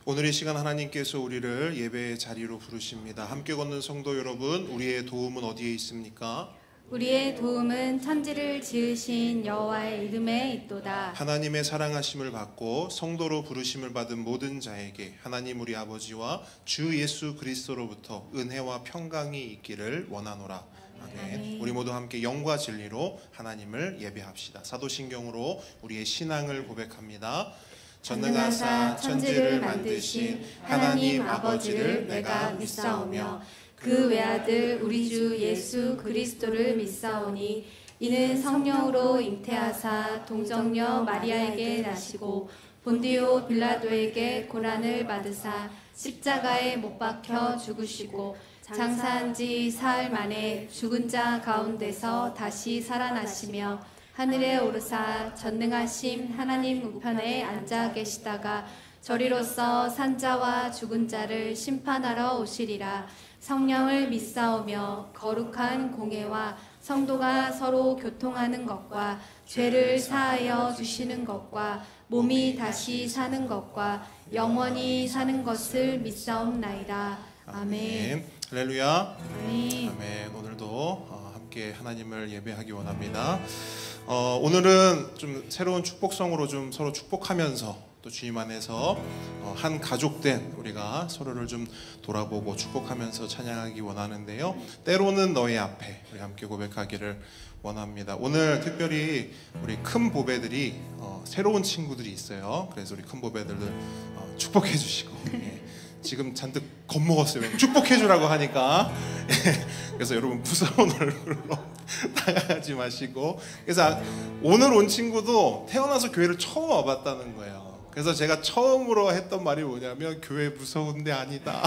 오늘 이 시간 하나님께서 우리를 예배의 자리로 부르십니다. 함께 걷는 성도 여러분, 우리의 도움은 어디에 있습니까? 우리의 도움은 천지를 지으신 여호와의 이름에 있도다. 하나님의 사랑하심을 받고 성도로 부르심을 받은 모든 자에게 하나님 우리 아버지와 주 예수 그리스도로부터 은혜와 평강이 있기를 원하노라. 아멘. 우리 모두 함께 영과 진리로 하나님을 예배합시다. 사도신경으로 우리의 신앙을 고백합니다. 전능하사 천지를 만드신 하나님 아버지를 내가 믿사오며 그 외아들 우리 주 예수 그리스도를 믿사오니 이는 성령으로 잉태하사 동정녀 마리아에게 나시고 본디오 빌라도에게 고난을 받으사 십자가에 못 박혀 죽으시고 장사한 지 사흘 만에 죽은 자 가운데서 다시 살아나시며 하늘에 오르사 전능하심 하나님 우편에 앉아 계시다가 저리로서 산자와 죽은 자를 심판하러 오시리라. 성령을 믿사오며 거룩한 공회와 성도가 서로 교통하는 것과 죄를 사하여 주시는 것과 몸이 다시 사는 것과 영원히 사는 것을 믿사옵나이다. 아멘. 할렐루야. 아멘. 아멘. 오늘도 함께 하나님을 예배하기 원합니다. 오늘은 좀 새로운 축복성으로 좀 서로 축복하면서 또 주님 안에서 한 가족된 우리가 서로를 좀 돌아보고 축복하면서 찬양하기 원하는데요. 때로는 너의 앞에 우리 함께 고백하기를 원합니다. 오늘 특별히 우리 큰 보배들이 새로운 친구들이 있어요. 그래서 우리 큰 보배들을 축복해 주시고 지금 잔뜩 겁먹었어요. 축복해 주라고 하니까. 그래서 여러분 무서운 얼굴로 다가가지 마시고. 그래서 오늘 온 친구도 태어나서 교회를 처음 와봤다는 거예요. 그래서 제가 처음으로 했던 말이 뭐냐면 교회 무서운데 아니다.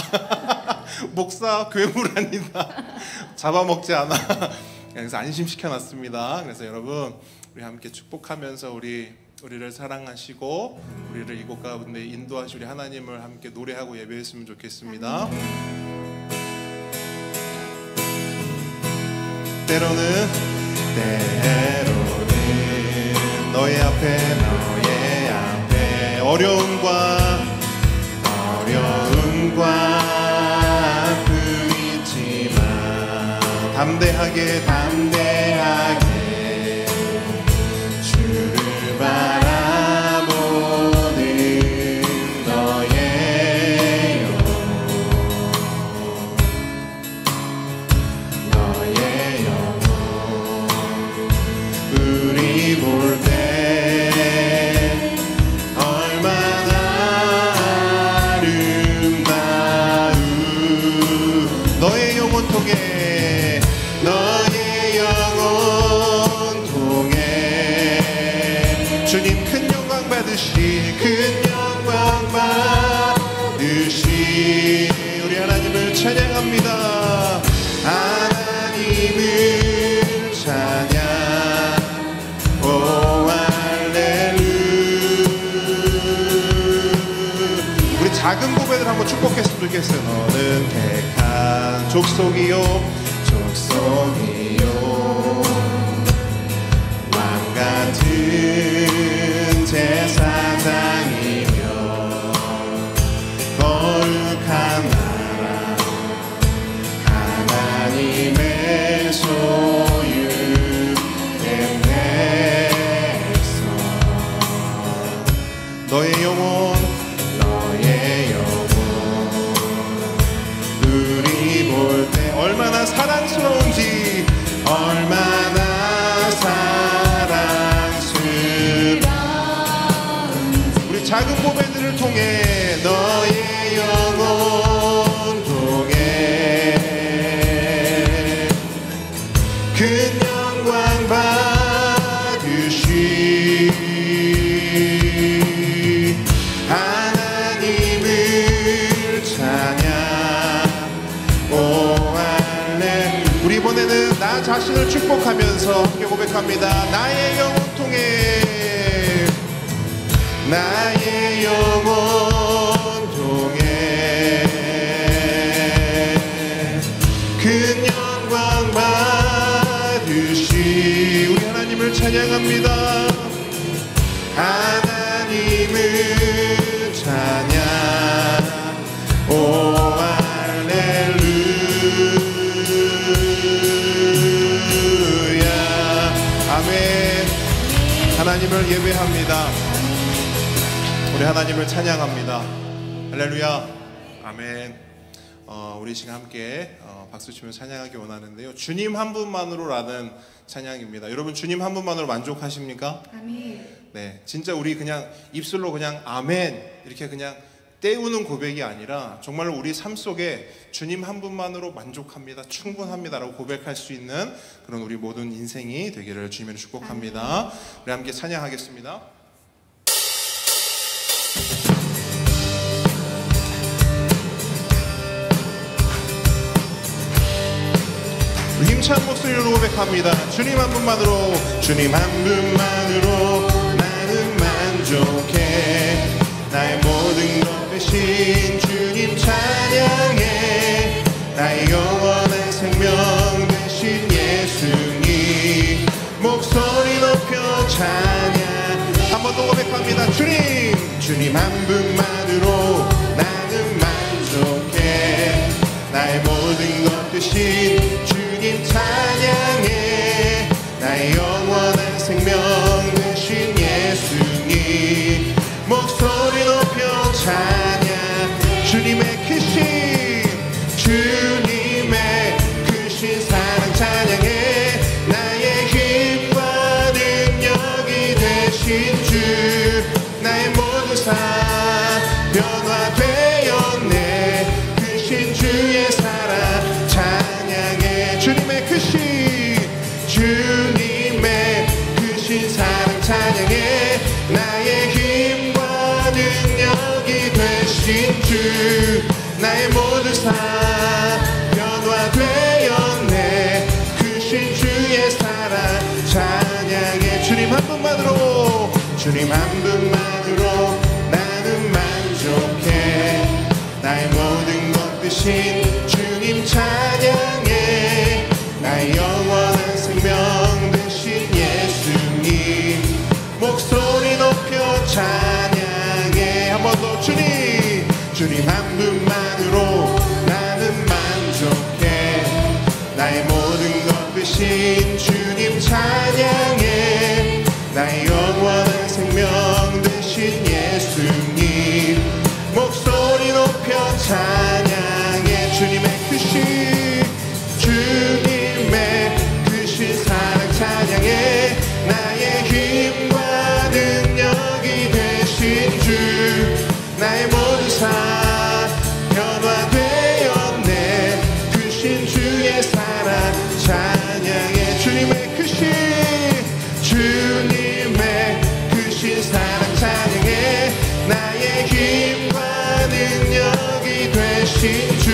목사 괴물 아니다. 잡아먹지 않아. 그래서 안심시켜놨습니다. 그래서 여러분 우리 함께 축복하면서 우리를 사랑하시고 우리를 이곳 가운데 인도하시 우리 하나님을 함께 노래하고 예배했으면 좋겠습니다. 때로는 너의 앞에 어려움과 아픔이 있지만 담대하게 주를 바라보는 너의 영혼 우리 볼 때 얼마나 아름다운 너의 영혼 통해 주님 큰 영광 받으시 우리 하나님을 찬양합니다. 하나님을 찬양 오 할렐루야. 우리 작은 보배들 한번 축복했으면 좋겠어요. 너는 택한 족속이요 같은 제사장이며 거룩한 나라 하나님의 소유된 백성 너의 영혼 우리 볼 때 얼마나 사랑스러운지 우리 작은 보배들을 통해 너의 영혼 통해 큰 영광 받으시 하나님을 찬양 오 할렐루야. 우리 이번에는 나 자신을 축복하면서 함께 고백합니다. 나의 영혼 통해 나의 영혼 통해 큰 영광 받으시 우리 하나님을 찬양합니다. 하나님을 찬양 하나님을 예배합니다. 우리 하나님을 찬양합니다. 할렐루야. 아멘. 우리 지금 함께 박수치며 찬양하기 원하는데요, 주님 한 분만으로라는 찬양입니다. 여러분, 주님 한 분만으로 만족하십니까? 아멘. 네, 진짜 우리 그냥 입술로 그냥 아멘 이렇게 그냥 때우는 고백이 아니라 정말로 우리 삶 속에 주님 한 분만으로 만족합니다, 충분합니다라고 고백할 수 있는 그런 우리 모든 인생이 되기를 주님으로 축복합니다. 우리 함께 찬양하겠습니다. 힘찬 목소리로 고백합니다. 주님 한 분만으로, 주님 한 분만으로 나는 만족해. 나의 모든 것 대신 주님 찬양해. 나의 영원한 생명 대신 예수님 목소리 높여 찬양. 한 번 더 고백합니다. 주님 한 분만으로 나는 만족해. 나의 모든 것 대신 주님 찬양해. 나의 영원한 생명 되신 예수님 목소리 높여 찬양. 주님의 크신, 주님의 크신 사랑 찬양해. 나의 힘과 능력이 되신 주, 나의 모든 삶 변화되었네. 크신 주의 사랑 찬양해. 주님의 크신, 주님의 크신 사랑 찬양해. 나의 힘과 능력이 되신 주, 나의 모든 삶 변화되었네. 크신 주의 사랑 찬양해. 주님 한 분만으로, 주님 한 분만으로 나는 만족해. 나의 모든 것 대신 주님 찬양해. 나의 영원한 생명 되신 예수님 목소리 높여 찬양해. 한 번 더. 주님 한 분만으로 나는 만족해. 나의 모든 것 대신 주님 찬양해. 나의 영원한 생명 되신 예수님 목소리 높여 찬양해. 주님의 크신, 주님의 크신 사랑 찬양해. 나의 힘과 능력이 되신 주, 나의 모든 삶 변화되었네. 크신 주의 사랑 찬양해. 주님의 크신, 주님의 크신 사랑 찬양해. 나의 힘과 능력이 되신 주,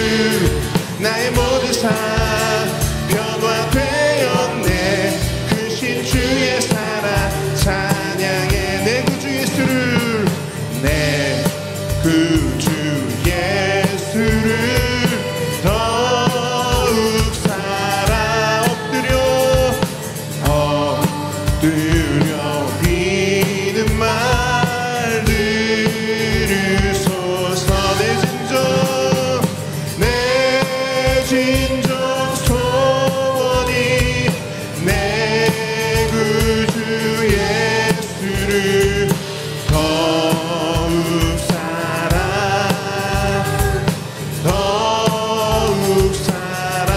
나의 모든 삶 변화되었네. 크신 주의 사랑 찬양해. 내 구주 예수를, 내 구주 예수를 더욱 살아. 엎드려 비는 말 들으소서. 내 진정 소원이 내 구주 예수를 더욱 살아, 더욱 살아.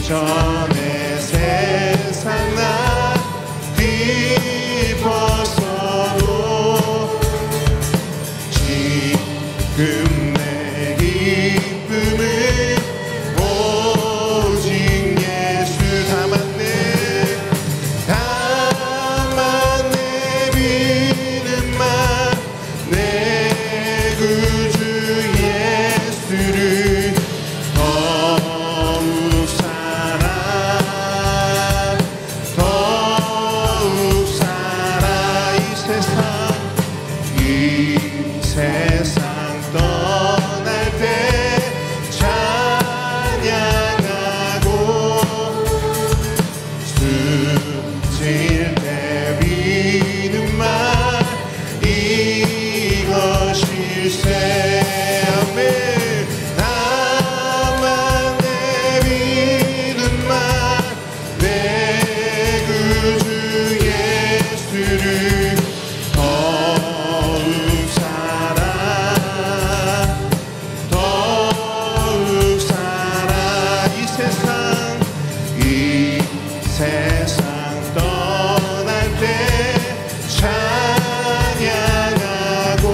이전에 세상 나 깊어서도 지금 내 기쁨은 오직 예수. 다만 내 믿음만 내 구주 예수를 더욱 살아, 세상 떠날 때 찬양하고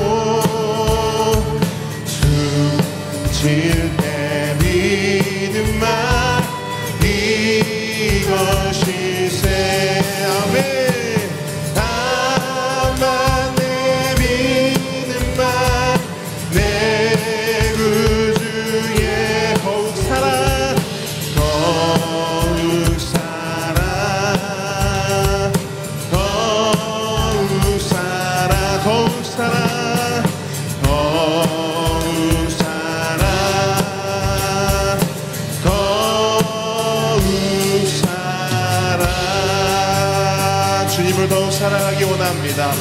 숨질 때 믿음만 이것일세. 아멘. 다만 내 믿음만 내 구주의 더욱 살아 더욱 살아 더욱 살아 더욱 살아 더욱 살아 더욱 살아. 주님을 더욱 사랑하기 원합니다.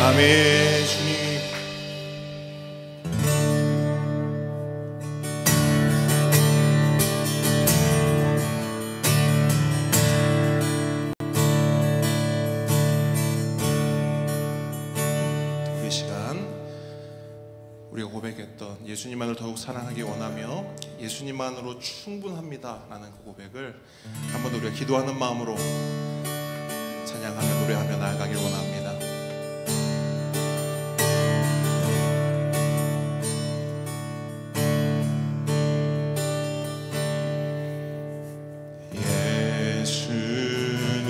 아멘. 주님 이 시간 우리가 고백했던 예수님만을 더욱 사랑하기 원하며 예수님만으로 충분합니다 라는 그 고백을 한 번 더 우리가 기도하는 마음으로 찬양하며 노래하며 나아가길 원합니다.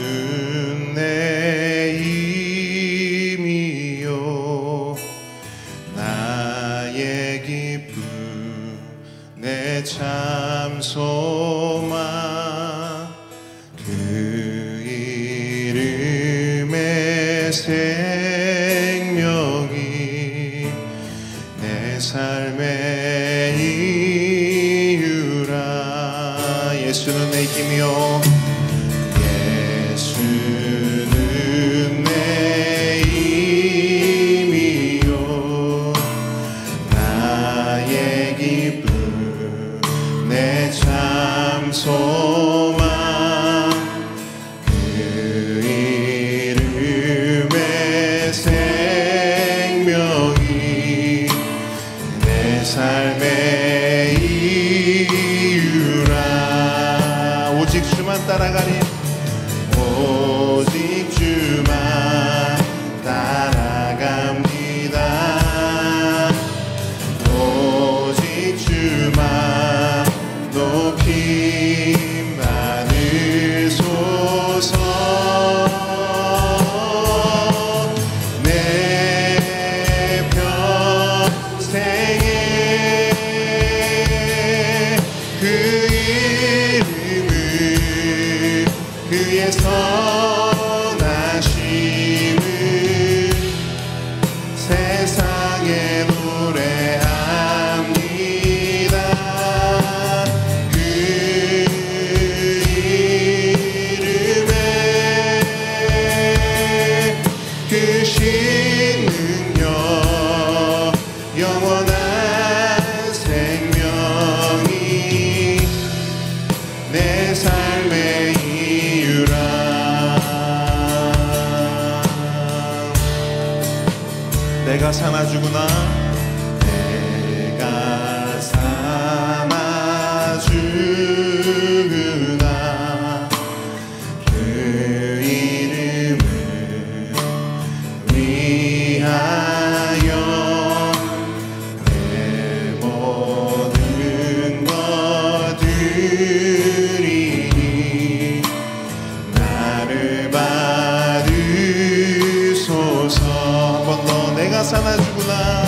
예수는 내 힘이요 나의 기쁨 내 참 소망 그 이름의 생명이 내 삶의 이유라. 예수는 내 힘이요 예수는 내 힘이요 나의 기쁨 내 참 소망 그 이름의 생명이 내 삶의 이유라. 오직 주만 따라가리 오직 주만 따라갑니다. 오직 주만 높이 받으소서. 내 평생에 그 이름을 그의 선하심을 세상에 노래합니다. 그 이름에 그 신능력 영원한 생명이 내 삶의 이유라. 내가 사나 죽으나 내가 사나 죽으나 그 이름을 위하여 내 모든 것 드리니 나를 받으소서. 한 번 더 내가 사나 죽으나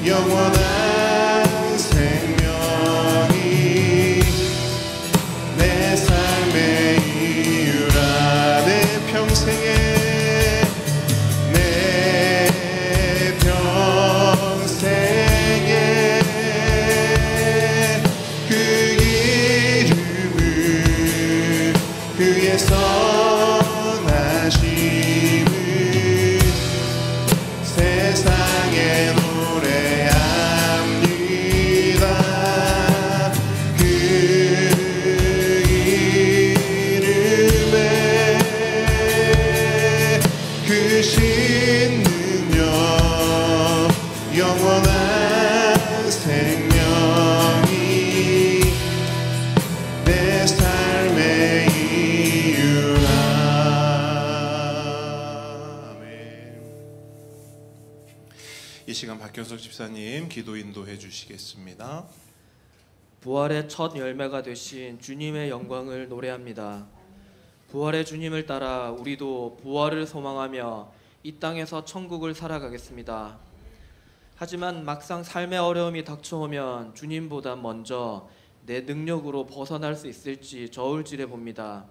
영원한 생명이 내 삶의 이유라. 내 평생에 그 이름을 그의 선하심을 세상에 노래합니다. 그 이름에 그 신능력 영원한 생명이 내 삶의 이유라. 아멘. 이 시간 박경석 집사님 기도 인도해 주시겠습니다. 부활의 첫 열매가 되신 주님의 영광을 노래합니다. 부활의 주님을 따라 우리도 부활을 소망하며 이 땅에서 천국을 살아가겠습니다. 하지만 막상 삶의 어려움이 닥쳐오면 주님보다 먼저 내 능력으로 벗어날 수 있을지 저울질해 봅니다.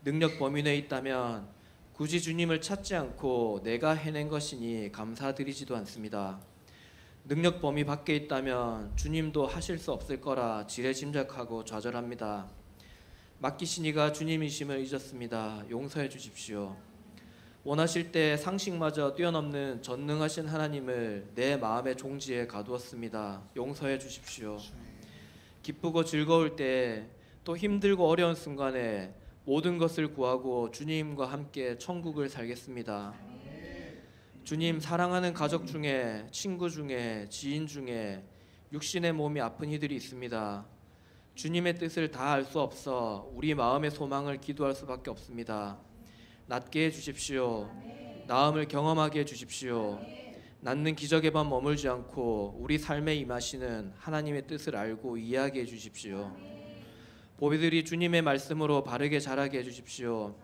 능력 범위 내에 있다면 굳이 주님을 찾지 않고 내가 해낸 것이니 감사드리지도 않습니다. 능력 범위 밖에 있다면 주님도 하실 수 없을 거라 지레짐작하고 좌절합니다. 맡기신 이가 주님이심을 잊었습니다. 용서해 주십시오. 원하실 때 상식마저 뛰어넘는 전능하신 하나님을 내 마음의 종지에 가두었습니다. 용서해 주십시오. 기쁘고 즐거울 때 또 힘들고 어려운 순간에 모든 것을 구하고 주님과 함께 천국을 살겠습니다. 주님, 사랑하는 가족 중에, 친구 중에, 지인 중에 육신의 몸이 아픈 이들이 있습니다. 주님의 뜻을 다 알 수 없어 우리 마음의 소망을 기도할 수밖에 없습니다. 낫게 해주십시오. 나음을 경험하게 해주십시오. 낫는 기적에만 머물지 않고 우리 삶에 임하시는 하나님의 뜻을 알고 이해하게 해주십시오. 보배들이 주님의 말씀으로 바르게 자라게 해주십시오.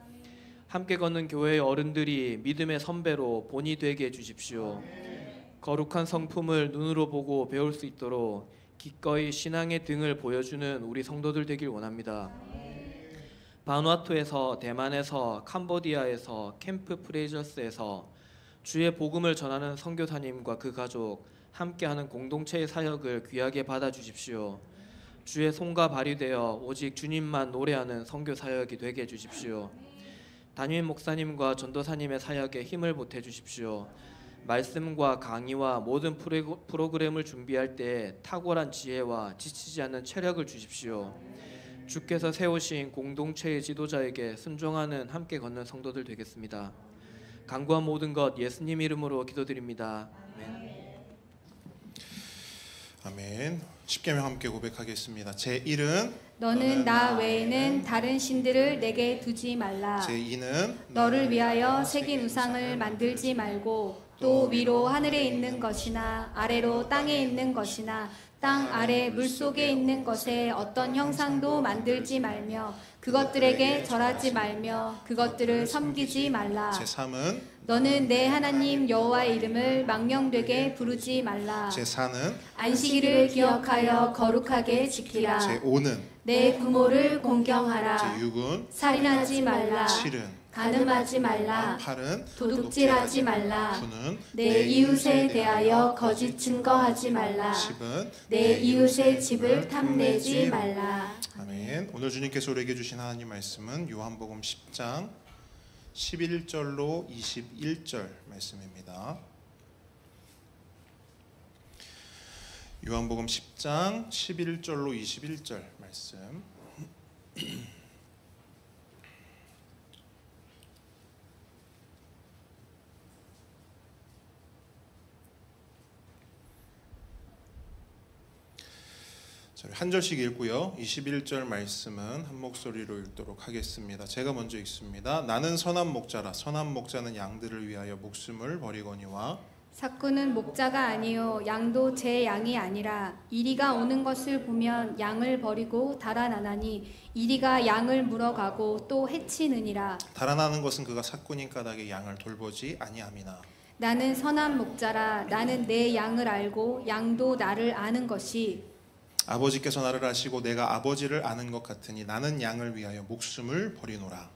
함께 걷는 교회의 어른들이 믿음의 선배로 본이 되게 해주십시오. 거룩한 성품을 눈으로 보고 배울 수 있도록 기꺼이 신앙의 등을 보여주는 우리 성도들 되길 원합니다. 바누아투에서, 대만에서, 캄보디아에서, 캠프 프레이저스에서 주의 복음을 전하는 선교사님과 그 가족 함께하는 공동체의 사역을 귀하게 받아주십시오. 주의 손과 발이 되어 오직 주님만 노래하는 선교 사역이 되게 해주십시오. 담임 목사님과 전도사님의 사역에 힘을 보태주십시오. 말씀과 강의와 모든 프로그램을 준비할 때 탁월한 지혜와 지치지 않는 체력을 주십시오. 주께서 세우신 공동체의 지도자에게 순종하는 함께 걷는 성도들 되겠습니다. 간구한 모든 것 예수님 이름으로 기도드립니다. 아멘. 아멘. 십계명 함께 고백하겠습니다. 제1은 너는 나 외에는 다른 신들을 내게 두지 말라. 제2는 너를 위하여 새긴 우상을 만들지 말고 또 위로 하늘에 있는 것이나 아래로 땅에 있는 것이나 땅 아래 물속에 있는 것에 어떤 형상도 만들지 말며 그것들에게 절하지 말며 그것들을 섬기지 말라. 제3은 너는 내 하나님 여호와의 이름을 망령되게 부르지 말라. 제4는 안식일을 기억하여 거룩하게 지키라. 제5는 내 부모를 공경하라. 제6은 살인하지 말라. 7은 간음하지 말라. 8은 도둑질하지 말라. 9는 내 이웃에 대하여 거짓 증거하지 말라. 10은 내 이웃의 집을 탐내지 말라. 아멘. 오늘 주님께서 우리에게 주신 하나님 말씀은 요한복음 10장 11절로 21절 말씀입니다. 요한복음 10장 11절로 21절 말씀. 한 절씩 읽고요. 21절 말씀은 한 목소리로 읽도록 하겠습니다. 제가 먼저 읽습니다. 나는 선한 목자라. 선한 목자는 양들을 위하여 목숨을 버리거니와 삭구는 목자가 아니요 양도 제 양이 아니라 이리가 오는 것을 보면 양을 버리고 달아나나니 이리가 양을 물어가고 또 해치느니라. 달아나는 것은 그가 삭군인 까닭에 양을 돌보지 아니함이나 나는 선한 목자라. 나는 내 양을 알고 양도 나를 아는 것이 아버지께서 나를 아시고 내가 아버지를 아는 것 같으니 나는 양을 위하여 목숨을 버리노라.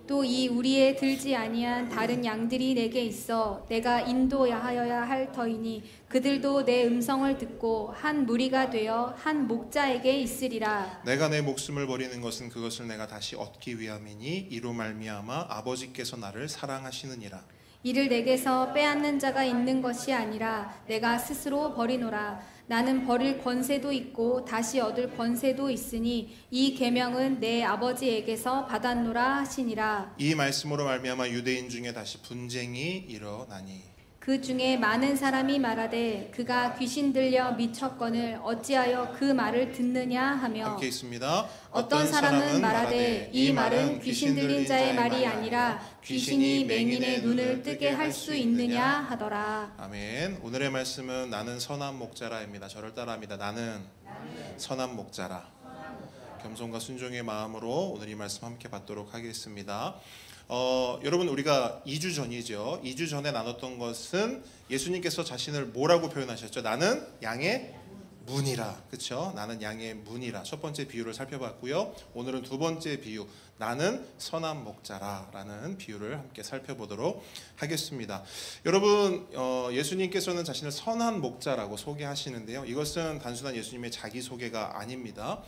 또 이 우리에 들지 아니한 다른 양들이 내게 있어 내가 인도하여야 할 터이니 그들도 내 음성을 듣고 한 무리가 되어 한 목자에게 있으리라. 내가 내 목숨을 버리는 것은 그것을 내가 다시 얻기 위함이니 이로 말미암아 아버지께서 나를 사랑하시느니라. 이를 내게서 빼앗는 자가 있는 것이 아니라 내가 스스로 버리노라. 나는 버릴 권세도 있고 다시 얻을 권세도 있으니 이 계명은 내 아버지에게서 받았노라 하시니라. 이 말씀으로 말미암아 유대인 중에 다시 분쟁이 일어나니 그 중에 많은 사람이 말하되 그가 귀신 들려 미쳤거늘 어찌하여 그 말을 듣느냐 하며 함께 있습니다. 어떤 사람은 말하되 이 말은 귀신 들린 자의 말이 아니라 귀신이 맹인의 눈을 뜨게 할 수 있느냐 하더라. 아멘. 오늘의 말씀은 나는 선한 목자라입니다. 저를 따라합니다. 나는 선한 목자라. 겸손과 순종의 마음으로 오늘 이 말씀 함께 받도록 하겠습니다. 여러분 우리가 2주 전이죠. 2주 전에 나눴던 것은 예수님께서 자신을 뭐라고 표현하셨죠? 나는 양의 문이라. 그렇죠? 나는 양의 문이라. 첫 번째 비유를 살펴봤고요. 오늘은 두 번째 비유, 나는 선한 목자라라는 비유를 함께 살펴보도록 하겠습니다. 여러분 예수님께서는 자신을 선한 목자라고 소개하시는데요. 이것은 단순한 예수님의 자기소개가 아닙니다.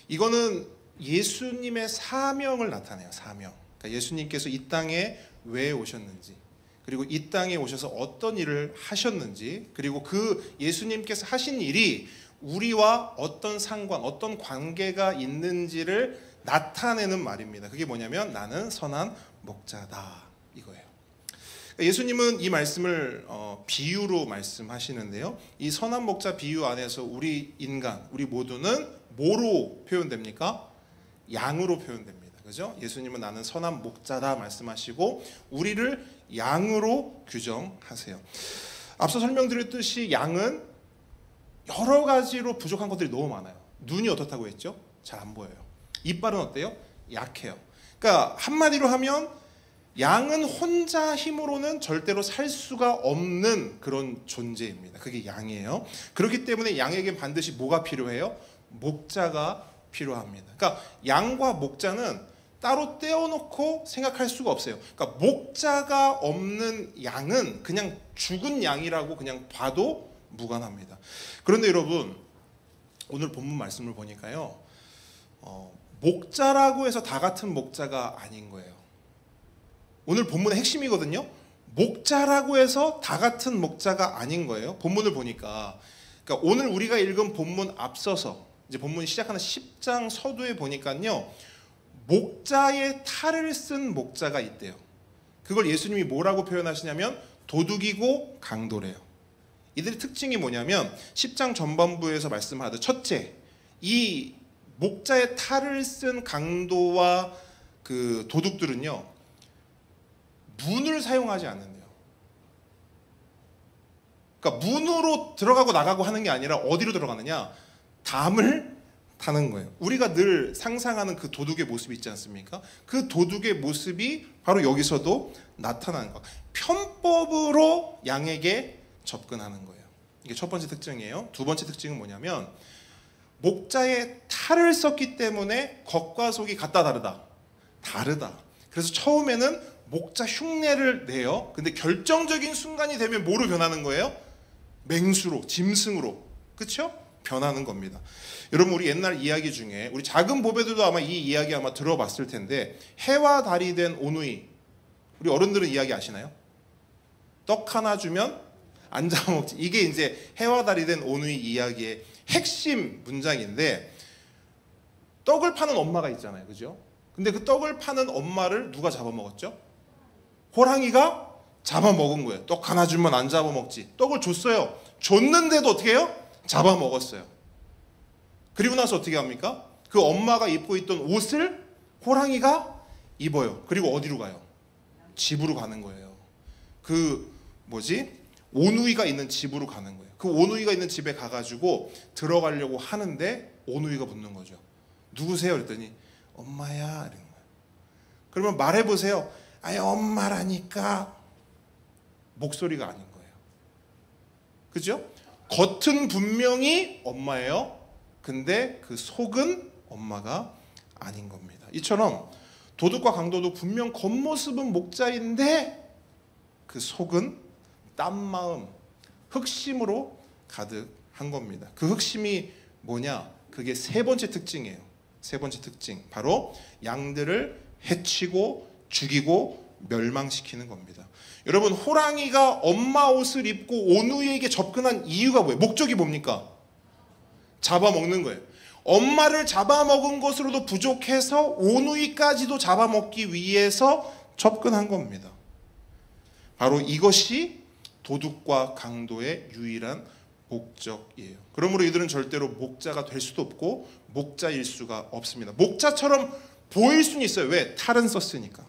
이거는 예수님의 사명을 나타내요. 사명. 그러니까 예수님께서 이 땅에 왜 오셨는지, 그리고 이 땅에 오셔서 어떤 일을 하셨는지, 그리고 그 예수님께서 하신 일이 우리와 어떤 상관, 어떤 관계가 있는지를 나타내는 말입니다. 그게 뭐냐면 나는 선한 목자다 이거예요. 예수님은 이 말씀을 비유로 말씀하시는데요. 이 선한 목자 비유 안에서 우리 인간, 우리 모두는 뭐로 표현됩니까? 양으로 표현됩니다. 그죠? 예수님은 나는 선한 목자다 말씀하시고 우리를 양으로 규정하세요. 앞서 설명드렸듯이 양은 여러 가지로 부족한 것들이 너무 많아요. 눈이 어떻다고 했죠? 잘 안 보여요. 이빨은 어때요? 약해요. 그러니까 한마디로 하면 양은 혼자 힘으로는 절대로 살 수가 없는 그런 존재입니다. 그게 양이에요. 그렇기 때문에 양에겐 반드시 뭐가 필요해요? 목자가 필요합니다. 그러니까 양과 목자는 따로 떼어놓고 생각할 수가 없어요. 그러니까 목자가 없는 양은 그냥 죽은 양이라고 그냥 봐도 무관합니다. 그런데 여러분 오늘 본문 말씀을 보니까요, 목자라고 해서 다 같은 목자가 아닌 거예요. 오늘 본문의 핵심이거든요. 목자라고 해서 다 같은 목자가 아닌 거예요. 본문을 보니까. 그러니까 오늘 우리가 읽은 본문 앞서서 이제 본문이 시작하는 10장 서두에 보니까요, 목자의 탈을 쓴 목자가 있대요. 그걸 예수님이 뭐라고 표현하시냐면 도둑이고 강도래요. 이들의 특징이 뭐냐면 10장 전반부에서 말씀하듯 첫째, 이 목자의 탈을 쓴 강도와 그 도둑들은요, 문을 사용하지 않는데요. 그러니까 문으로 들어가고 나가고 하는 게 아니라 어디로 들어가느냐? 담을 타는 거예요. 우리가 늘 상상하는 그 도둑의 모습이 있지 않습니까? 그 도둑의 모습이 바로 여기서도 나타나는 거. 편법으로 양에게 접근하는 거예요. 이게 첫 번째 특징이에요. 두 번째 특징은 뭐냐면 목자의 탈을 썼기 때문에 겉과 속이 같다 다르다. 그래서 처음에는 목자 흉내를 내요. 근데 결정적인 순간이 되면 뭐로 변하는 거예요? 맹수로, 짐승으로. 그렇죠? 변하는 겁니다. 여러분 우리 옛날 이야기 중에 우리 작은 보배들도 아마 이 이야기 아마 들어봤을 텐데, 해와 달이 된 오누이, 우리 어른들은 이야기 아시나요? 떡 하나 주면 안 잡아먹지. 이게 이제 해와 달이 된 오누이 이야기의 핵심 문장인데, 떡을 파는 엄마가 있잖아요, 그죠? 근데 그 떡을 파는 엄마를 누가 잡아먹었죠? 호랑이가 잡아먹은 거예요. 떡 하나 주면 안 잡아먹지. 떡을 줬어요. 줬는데도 어떻게 해요? 잡아먹었어요. 그리고 나서 어떻게 합니까? 그 엄마가 입고 있던 옷을 호랑이가 입어요. 그리고 어디로 가요? 집으로 가는 거예요. 오누이가 있는 집으로 가는 거예요. 그 오누이가 있는 집에 가가지고 들어가려고 하는데 오누이가 묻는 거죠. 누구세요? 그랬더니 엄마야 이런 거예요. 그러면 말해보세요. 아니 엄마라니까. 목소리가 아닌 거예요. 그죠? 겉은 분명히 엄마예요. 근데 그 속은 엄마가 아닌 겁니다. 이처럼 도둑과 강도도 분명 겉모습은 목자인데 그 속은 딴 마음, 흑심으로 가득한 겁니다. 그 흑심이 뭐냐? 그게 세 번째 특징이에요. 세 번째 특징, 바로 양들을 해치고 죽이고 멸망시키는 겁니다. 여러분, 호랑이가 엄마 옷을 입고 오누이에게 접근한 이유가 뭐예요? 목적이 뭡니까? 잡아먹는 거예요. 엄마를 잡아먹은 것으로도 부족해서 오누이까지도 잡아먹기 위해서 접근한 겁니다. 바로 이것이 도둑과 강도의 유일한 목적이에요. 그러므로 이들은 절대로 목자가 될 수도 없고 목자일 수가 없습니다. 목자처럼 보일 수는 있어요. 왜? 탈은 썼으니까.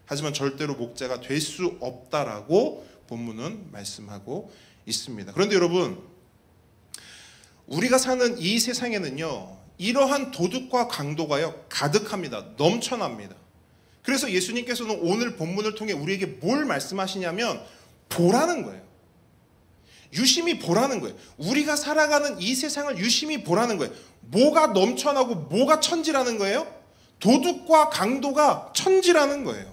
하지만 절대로 목자가 될 수 없다라고 본문은 말씀하고 있습니다. 그런데 여러분, 우리가 사는 이 세상에는요, 이러한 도둑과 강도가요 가득합니다. 넘쳐납니다. 그래서 예수님께서는 오늘 본문을 통해 우리에게 뭘 말씀하시냐면 보라는 거예요. 유심히 보라는 거예요. 우리가 살아가는 이 세상을 유심히 보라는 거예요. 뭐가 넘쳐나고 뭐가 천지라는 거예요? 도둑과 강도가 천지라는 거예요.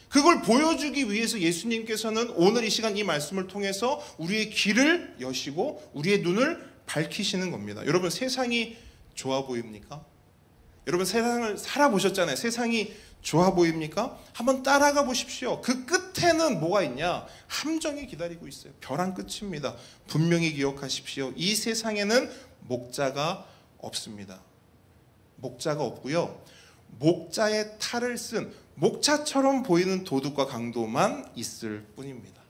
그걸 보여주기 위해서 예수님께서는 오늘 이 시간 이 말씀을 통해서 우리의 귀를 여시고 우리의 눈을 밝히시는 겁니다. 여러분, 세상이 좋아 보입니까? 여러분, 세상을 살아보셨잖아요. 세상이 좋아 보입니까? 한번 따라가 보십시오. 그 끝에는 뭐가 있냐? 함정이 기다리고 있어요. 벼랑 끝입니다. 분명히 기억하십시오. 이 세상에는 목자가 없습니다. 목자가 없고요, 목자의 탈을 쓴 목자처럼 보이는 도둑과 강도만 있을 뿐입니다.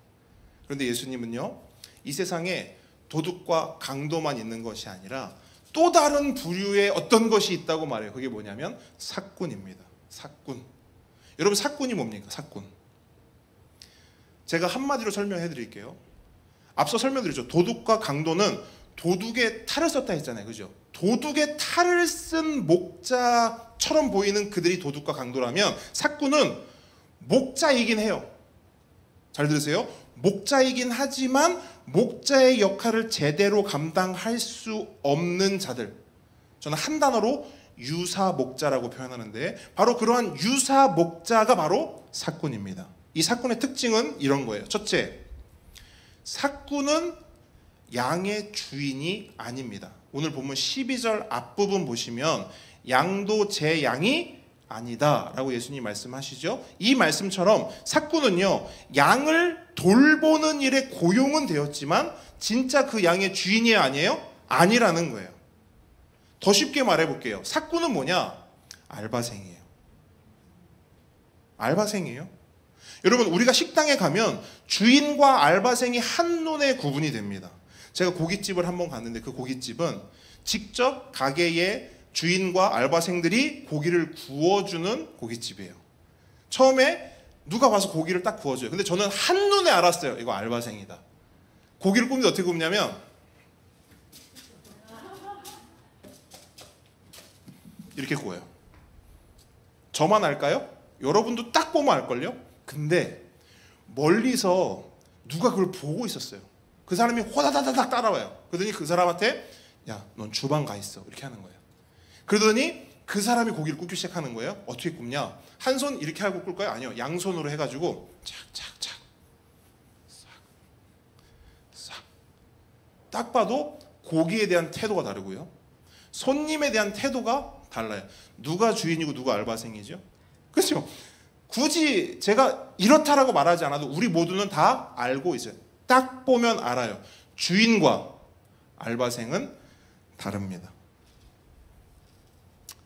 그런데 예수님은요, 이 세상에 도둑과 강도만 있는 것이 아니라 또 다른 부류의 어떤 것이 있다고 말해요. 그게 뭐냐면 사꾼입니다. 사꾼. 여러분, 사꾼이 뭡니까? 사꾼. 제가 한마디로 설명해 드릴게요. 앞서 설명드렸죠. 도둑과 강도는 도둑의 탈을 썼다 했잖아요. 그죠? 도둑의 탈을 쓴 목자처럼 보이는 그들이 도둑과 강도라면 사꾼은 목자이긴 해요. 잘 들으세요. 목자이긴 하지만 목자의 역할을 제대로 감당할 수 없는 자들, 저는 한 단어로 유사목자라고 표현하는데 바로 그러한 유사목자가 바로 사꾼입니다. 이 사꾼의 특징은 이런 거예요. 첫째, 사꾼은 양의 주인이 아닙니다. 오늘 본문 12절 앞부분 보시면 양도 제 양이 아니다 라고 예수님이 말씀하시죠. 이 말씀처럼 사꾼은요, 양을 돌보는 일에 고용은 되었지만 진짜 그 양의 주인이 아니에요? 아니라는 거예요. 더 쉽게 말해볼게요. 사꾼은 뭐냐? 알바생이에요. 알바생이에요. 여러분, 우리가 식당에 가면 주인과 알바생이 한눈에 구분이 됩니다. 제가 고깃집을 한번 갔는데 그 고깃집은 직접 가게의 주인과 알바생들이 고기를 구워주는 고깃집이에요. 처음에 누가 와서 고기를 딱 구워줘요. 근데 저는 한눈에 알았어요. 이거 알바생이다. 고기를 굽는데 어떻게 굽냐면 이렇게 구워요. 저만 알까요? 여러분도 딱 보면 알걸요? 근데 멀리서 누가 그걸 보고 있었어요. 그 사람이 호다다다닥 따라와요. 그러더니 그 사람한테 야, 넌 주방 가 있어. 이렇게 하는 거예요. 그러더니 그 사람이 고기를 굽기 시작하는 거예요. 어떻게 굽냐? 한 손 이렇게 하고 굽을까요? 아니요. 양손으로 해가지고 착착착 싹싹. 딱 봐도 고기에 대한 태도가 다르고요, 손님에 대한 태도가 달라요. 누가 주인이고 누가 알바생이죠? 그렇죠? 굳이 제가 이렇다라고 말하지 않아도 우리 모두는 다 알고 있어요. 딱 보면 알아요. 주인과 알바생은 다릅니다.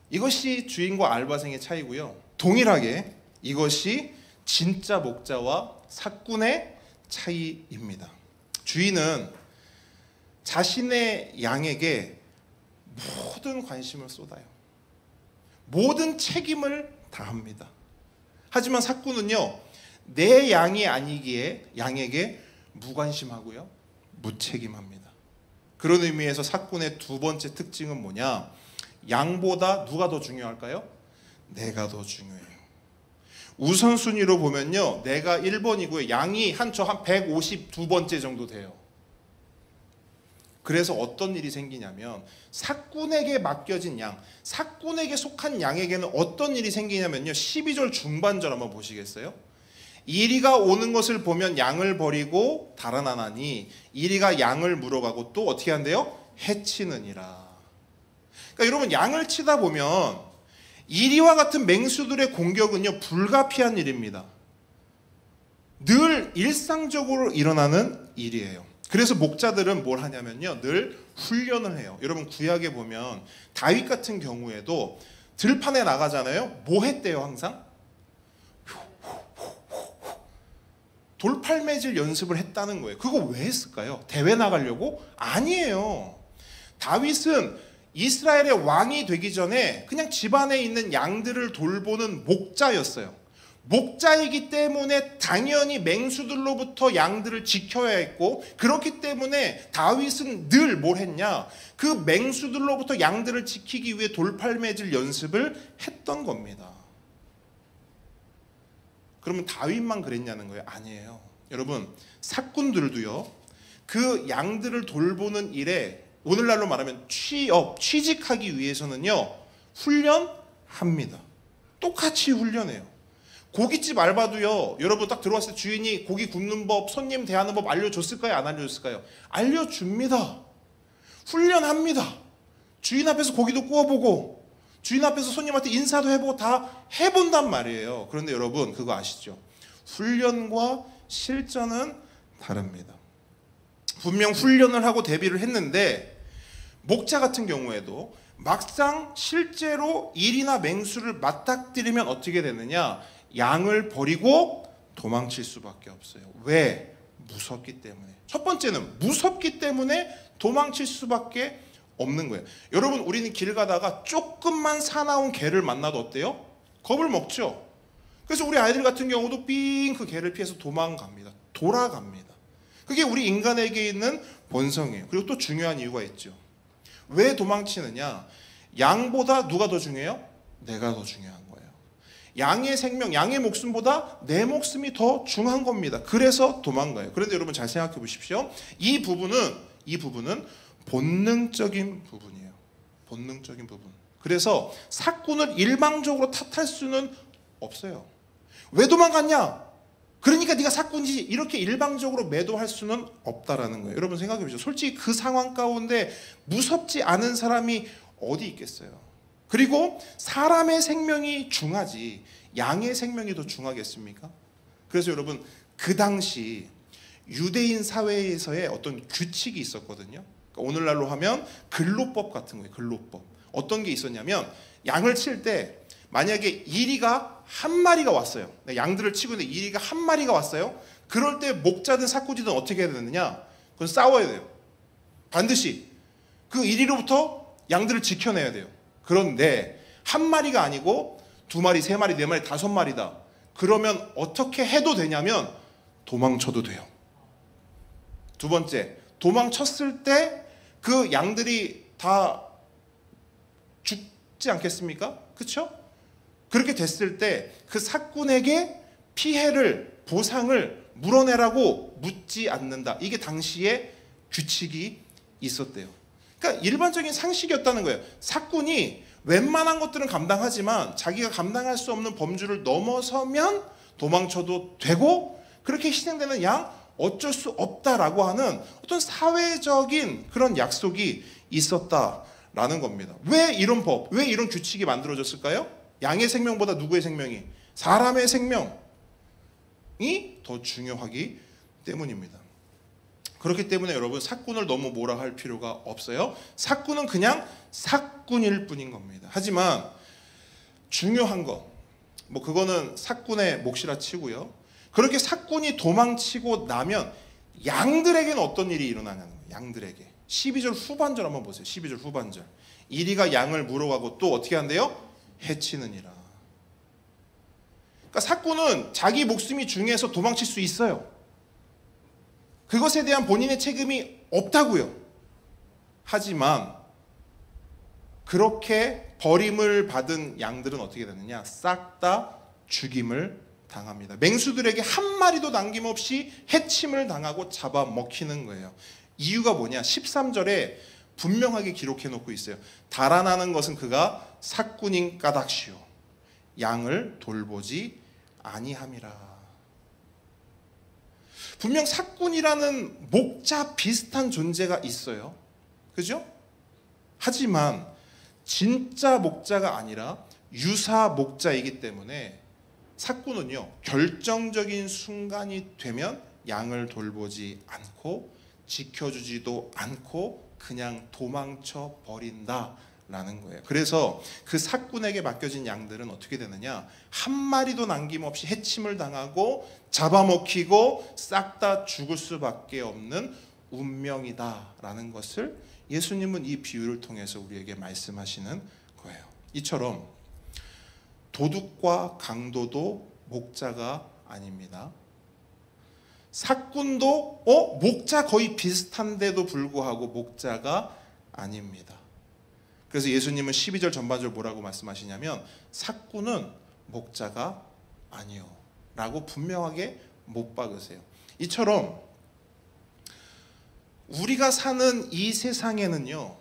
이것이 주인과 알바생의 차이고요, 동일하게 이것이 진짜 목자와 사꾼의 차이입니다. 주인은 자신의 양에게 모든 관심을 쏟아요. 모든 책임을 다합니다. 하지만 사꾼은요, 내 양이 아니기에 양에게 무관심하고요, 무책임합니다. 그런 의미에서 사꾼의 두 번째 특징은 뭐냐? 양보다 누가 더 중요할까요? 내가 더 중요해요. 우선순위로 보면요, 내가 1번이고요. 양이 한 152번째 정도 돼요. 그래서 어떤 일이 생기냐면 사꾼에게 맡겨진 양, 사꾼에게 속한 양에게는 어떤 일이 생기냐면요, 12절 중반절 한번 보시겠어요? 이리가 오는 것을 보면 양을 버리고 달아나나니 이리가 양을 물어가고 또 어떻게 한대요? 해치느니라. 그러니까 여러분, 양을 치다 보면 이리와 같은 맹수들의 공격은요, 불가피한 일입니다. 늘 일상적으로 일어나는 일이에요. 그래서 목자들은 뭘 하냐면요, 늘 훈련을 해요. 여러분, 구약에 보면 다윗 같은 경우에도 들판에 나가잖아요. 뭐 했대요? 항상 돌팔매질 연습을 했다는 거예요. 그거 왜 했을까요? 대회 나가려고? 아니에요. 다윗은 이스라엘의 왕이 되기 전에 그냥 집안에 있는 양들을 돌보는 목자였어요. 목자이기 때문에 당연히 맹수들로부터 양들을 지켜야 했고, 그렇기 때문에 다윗은 늘 뭘 했냐? 그 맹수들로부터 양들을 지키기 위해 돌팔매질 연습을 했던 겁니다. 그러면 다윗만 그랬냐는 거예요? 아니에요. 여러분, 사꾼들도요, 그 양들을 돌보는 일에 오늘날로 말하면 취직하기 위해서는요, 훈련합니다. 똑같이 훈련해요. 고깃집 알바도요, 여러분 딱 들어왔을 때 주인이 고기 굽는 법, 손님 대하는 법 알려줬을까요? 안 알려줬을까요? 알려줍니다. 훈련합니다. 주인 앞에서 고기도 구워보고 주인 앞에서 손님한테 인사도 해보고 다 해본단 말이에요. 그런데 여러분, 그거 아시죠? 훈련과 실전은 다릅니다. 분명 훈련을 하고 데뷔를 했는데 목자 같은 경우에도 막상 실제로 일이나 맹수를 맞닥뜨리면 어떻게 되느냐? 양을 버리고 도망칠 수밖에 없어요. 왜? 무섭기 때문에. 첫 번째는 무섭기 때문에 도망칠 수밖에 없는 거예요. 여러분, 우리는 길 가다가 조금만 사나운 개를 만나도 어때요? 겁을 먹죠. 그래서 우리 아이들 같은 경우도 삥 그 개를 피해서 도망갑니다. 돌아갑니다. 그게 우리 인간에게 있는 본성이에요. 그리고 또 중요한 이유가 있죠. 왜 도망치느냐? 양보다 누가 더 중요해요? 내가 더 중요한 거예요. 양의 생명, 양의 목숨보다 내 목숨이 더 중요한 겁니다. 그래서 도망가요. 그런데 여러분, 잘 생각해 보십시오. 이 부분은 본능적인 부분이에요. 본능적인 부분. 그래서 사꾼을 일방적으로 탓할 수는 없어요. 왜 도망갔냐? 그러니까 네가 사꾼이지, 이렇게 일방적으로 매도할 수는 없다라는 거예요. 여러분, 생각해 보시죠. 솔직히 그 상황 가운데 무섭지 않은 사람이 어디 있겠어요? 그리고 사람의 생명이 중하지 양의 생명이 더 중하겠습니까? 그래서 여러분, 그 당시 유대인 사회에서의 어떤 규칙이 있었거든요. 그러니까 오늘날로 하면 근로법 같은 거예요. 근로법. 어떤 게 있었냐면, 양을 칠 때 만약에 이리가 한 마리가 왔어요. 양들을 치고 있는데 이리가 한 마리가 왔어요. 그럴 때 목자든 사꾸지든 어떻게 해야 되느냐? 그건 싸워야 돼요. 반드시 그 이리로부터 양들을 지켜내야 돼요. 그런데 한 마리가 아니고 두 마리, 세 마리, 네 마리, 다섯 마리다. 그러면 어떻게 해도 되냐면 도망쳐도 돼요. 두 번째, 도망쳤을 때 그 양들이 다 죽지 않겠습니까? 그렇죠? 그렇게 됐을 때 그 사꾼에게 피해를, 보상을 물어내라고 묻지 않는다. 이게 당시에 규칙이 있었대요. 그러니까 일반적인 상식이었다는 거예요. 사꾼이 웬만한 것들은 감당하지만 자기가 감당할 수 없는 범주를 넘어서면 도망쳐도 되고, 그렇게 희생되는 양 어쩔 수 없다라고 하는 어떤 사회적인 그런 약속이 있었다라는 겁니다. 왜 이런 법, 왜 이런 규칙이 만들어졌을까요? 양의 생명보다 누구의 생명이? 사람의 생명이 더 중요하기 때문입니다. 그렇기 때문에 여러분, 사꾼을 너무 뭐라 할 필요가 없어요. 사꾼은 그냥 사꾼일 뿐인 겁니다. 하지만 중요한 거, 뭐 그거는 사꾼의 몫이라 치고요. 그렇게 사꾼이 도망치고 나면 양들에게는 어떤 일이 일어나냐는 거예요. 양들에게. 12절 후반절 한번 보세요. 12절 후반절. 이리가 양을 물어가고 또 어떻게 한대요? 해치느니라. 그러니까 사꾼은 자기 목숨이 중요해서 도망칠 수 있어요. 그것에 대한 본인의 책임이 없다고요. 하지만 그렇게 버림을 받은 양들은 어떻게 되느냐? 싹 다 죽임을 당합니다. 맹수들에게 한 마리도 남김없이 해침을 당하고 잡아먹히는 거예요. 이유가 뭐냐? 13절에 분명하게 기록해 놓고 있어요. 달아나는 것은 그가 삭군인 까닭시오 양을 돌보지 아니함이라. 분명 삭군이라는 목자 비슷한 존재가 있어요. 그죠? 하지만 진짜 목자가 아니라 유사 목자이기 때문에 삭군은요, 결정적인 순간이 되면 양을 돌보지 않고 지켜주지도 않고 그냥 도망쳐 버린다라는 거예요. 그래서 그 삭군에게 맡겨진 양들은 어떻게 되느냐? 한 마리도 남김없이 해침을 당하고 잡아먹히고 싹 다 죽을 수밖에 없는 운명이다라는 것을 예수님은 이 비유를 통해서 우리에게 말씀하시는 거예요. 이처럼 도둑과 강도도 목자가 아닙니다. 삭군도 목자 거의 비슷한데도 불구하고 목자가 아닙니다. 그래서 예수님은 12절 전반절 뭐라고 말씀하시냐면 삭군은 목자가 아니요 라고 분명하게 못 박으세요. 이처럼 우리가 사는 이 세상에는요,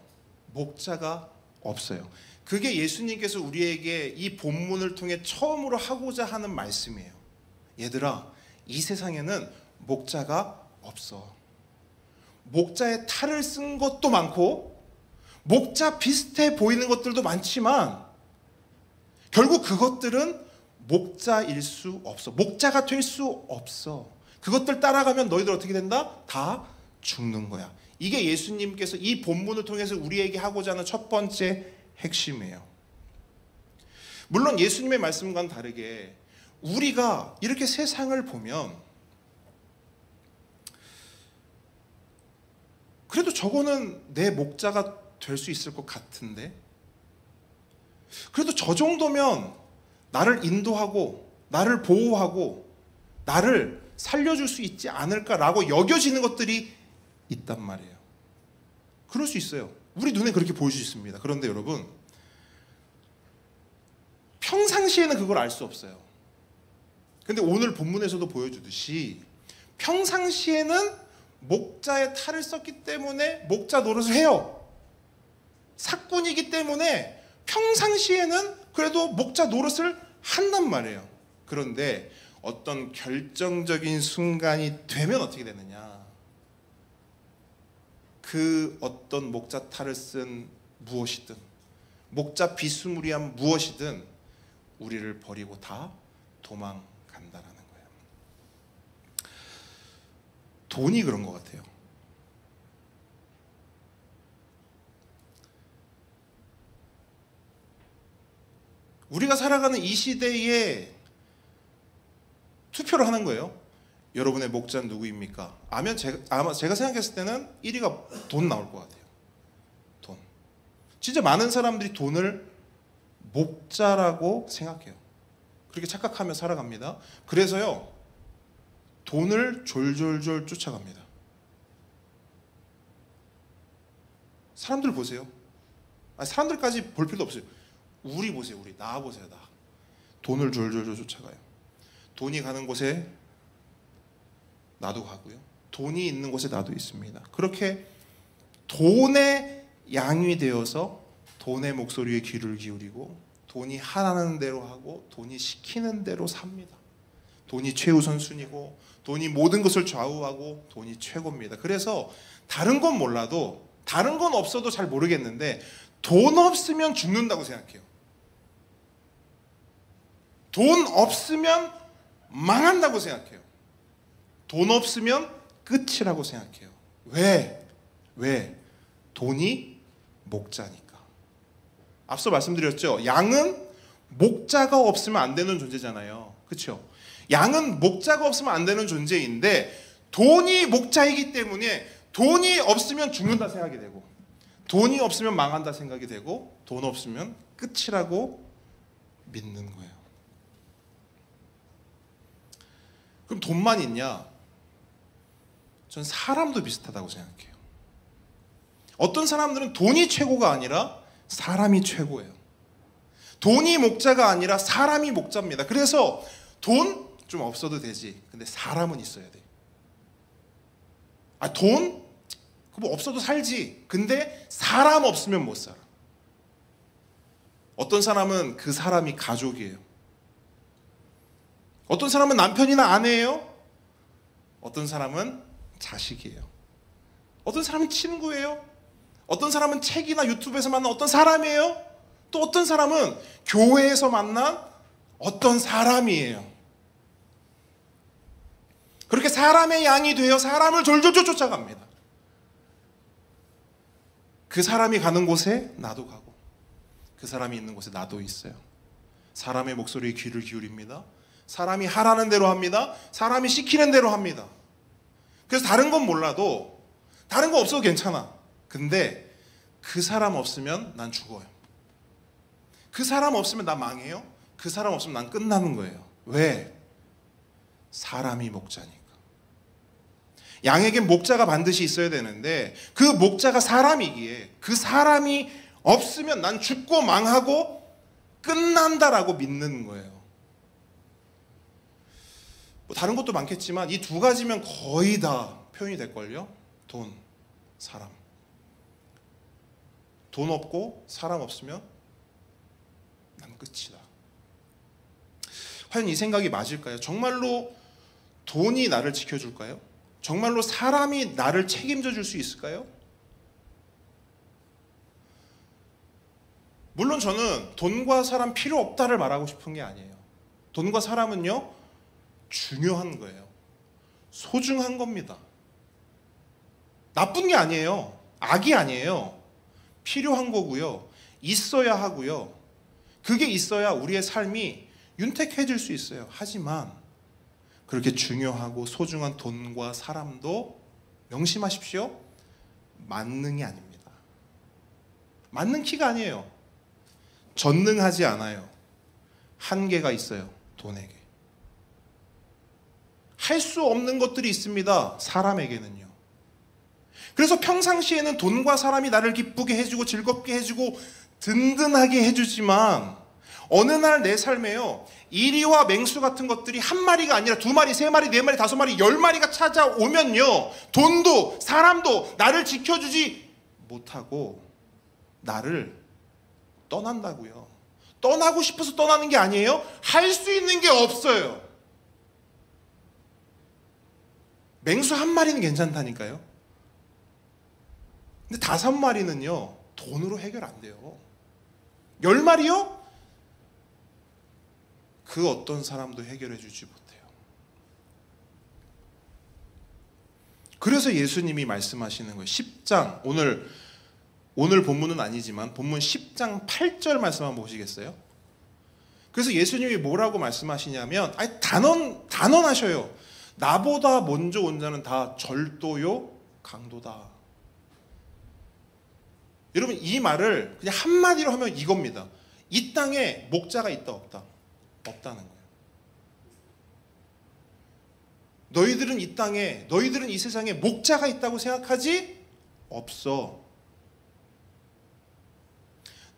목자가 없어요. 그게 예수님께서 우리에게 이 본문을 통해 처음으로 하고자 하는 말씀이에요. 얘들아, 이 세상에는 목자가 없어. 목자의 탈을 쓴 것도 많고 목자 비슷해 보이는 것들도 많지만 결국 그것들은 목자일 수 없어. 목자가 될 수 없어. 그것들 따라가면 너희들 어떻게 된다? 다 죽는 거야. 이게 예수님께서 이 본문을 통해서 우리에게 하고자 하는 첫 번째 핵심이에요. 물론 예수님의 말씀과는 다르게 우리가 이렇게 세상을 보면 그래도 저거는 내 목자가 될 수 있을 것 같은데, 그래도 저 정도면 나를 인도하고 나를 보호하고 나를 살려줄 수 있지 않을까라고 여겨지는 것들이 있단 말이에요. 그럴 수 있어요. 우리 눈에 그렇게 보일 수 있습니다. 그런데 여러분, 평상시에는 그걸 알 수 없어요. 근데 오늘 본문에서도 보여주듯이 평상시에는 목자의 탈을 썼기 때문에 목자 노릇을 해요. 삭군이기 때문에 평상시에는 그래도 목자 노릇을 한단 말이에요. 그런데 어떤 결정적인 순간이 되면 어떻게 되느냐? 그 어떤 목자 탈을 쓴 무엇이든, 목자 비스무리한 무엇이든 우리를 버리고 다 도망간다라는 거예요. 돈이 그런 것 같아요. 우리가 살아가는 이 시대에 투표를 하는 거예요. 여러분의 목자는 누구입니까? 아마 제가 생각했을 때는 1위가 돈 나올 것 같아요. 돈. 진짜 많은 사람들이 돈을 목자라고 생각해요. 그렇게 착각하며 살아갑니다. 그래서요, 돈을 졸졸졸 쫓아갑니다. 사람들 보세요. 사람들까지 볼 필요도 없어요. 우리 보세요. 우리 나 보세요. 나 돈을 졸졸졸 쫓아가요. 돈이 가는 곳에 나도 가고요. 돈이 있는 곳에 나도 있습니다. 그렇게 돈의 양이 되어서 돈의 목소리에 귀를 기울이고 돈이 하라는 대로 하고 돈이 시키는 대로 삽니다. 돈이 최우선순위고 돈이 모든 것을 좌우하고 돈이 최고입니다. 그래서 다른 건 몰라도, 다른 건 없어도 잘 모르겠는데 돈 없으면 죽는다고 생각해요. 돈 없으면 망한다고 생각해요. 돈 없으면 끝이라고 생각해요. 왜? 돈이 목자니까. 앞서 말씀드렸죠. 양은 목자가 없으면 안 되는 존재잖아요. 그렇죠? 양은 목자가 없으면 안 되는 존재인데 돈이 목자이기 때문에 돈이 없으면 죽는다 생각이 되고 돈이 없으면 망한다 생각이 되고 돈 없으면 끝이라고 믿는 거예요. 그럼 돈만 있냐? 전 사람도 비슷하다고 생각해요. 어떤 사람들은 돈이 최고가 아니라 사람이 최고예요. 돈이 목자가 아니라 사람이 목자입니다. 그래서 돈 좀 없어도 되지. 근데 사람은 있어야 돼. 아, 돈? 그거 뭐 없어도 살지. 근데 사람 없으면 못 살아. 어떤 사람은 그 사람이 가족이에요. 어떤 사람은 남편이나 아내예요. 어떤 사람은 자식이에요. 어떤 사람은 친구예요. 어떤 사람은 책이나 유튜브에서 만난 어떤 사람이에요. 또 어떤 사람은 교회에서 만난 어떤 사람이에요. 그렇게 사람의 양이 되어 사람을 졸졸졸 쫓아갑니다. 그 사람이 가는 곳에 나도 가고 그 사람이 있는 곳에 나도 있어요. 사람의 목소리에 귀를 기울입니다. 사람이 하라는 대로 합니다. 사람이 시키는 대로 합니다. 그래서 다른 건 몰라도 다른 거 없어도 괜찮아. 근데 그 사람 없으면 난 죽어요. 그 사람 없으면 난 망해요. 그 사람 없으면 난 끝나는 거예요. 왜? 사람이 목자니까. 양에겐 목자가 반드시 있어야 되는데 그 목자가 사람이기에 그 사람이 없으면 난 죽고 망하고 끝난다라고 믿는 거예요. 뭐 다른 것도 많겠지만 이 두 가지면 거의 다 표현이 될걸요. 돈, 사람. 돈 없고 사람 없으면 난 끝이다. 과연 이 생각이 맞을까요? 정말로 돈이 나를 지켜줄까요? 정말로 사람이 나를 책임져 줄 수 있을까요? 물론 저는 돈과 사람 필요 없다를 말하고 싶은 게 아니에요. 돈과 사람은요, 중요한 거예요. 소중한 겁니다. 나쁜 게 아니에요. 악이 아니에요. 필요한 거고요. 있어야 하고요. 그게 있어야 우리의 삶이 윤택해질 수 있어요. 하지만 그렇게 중요하고 소중한 돈과 사람도 명심하십시오. 만능이 아닙니다. 만능 키가 아니에요. 전능하지 않아요. 한계가 있어요. 돈에게. 할 수 없는 것들이 있습니다. 사람에게는요. 그래서 평상시에는 돈과 사람이 나를 기쁘게 해주고 즐겁게 해주고 든든하게 해주지만 어느 날 내 삶에요, 이리와 맹수 같은 것들이 한 마리가 아니라 두 마리, 세 마리, 네 마리, 다섯 마리, 10마리가 찾아오면요, 돈도 사람도 나를 지켜주지 못하고 나를 떠난다고요. 떠나고 싶어서 떠나는 게 아니에요. 할 수 있는 게 없어요. 맹수 한 마리는 괜찮다니까요. 근데 다섯 마리는요, 돈으로 해결 안 돼요. 10마리요? 그 어떤 사람도 해결해 주지 못해요. 그래서 예수님이 말씀하시는 거예요. 10장, 오늘 본문은 아니지만 본문 10장 8절 말씀 한번 보시겠어요? 그래서 예수님이 뭐라고 말씀하시냐면, 아니 단언하셔요. 나보다 먼저 온 자는 다 절도요 강도다. 여러분, 이 말을 그냥 한마디로 하면 이겁니다. 이 땅에 목자가 있다 없다? 없다는 거예요. 너희들은 이 땅에, 너희들은 이 세상에 목자가 있다고 생각하지? 없어.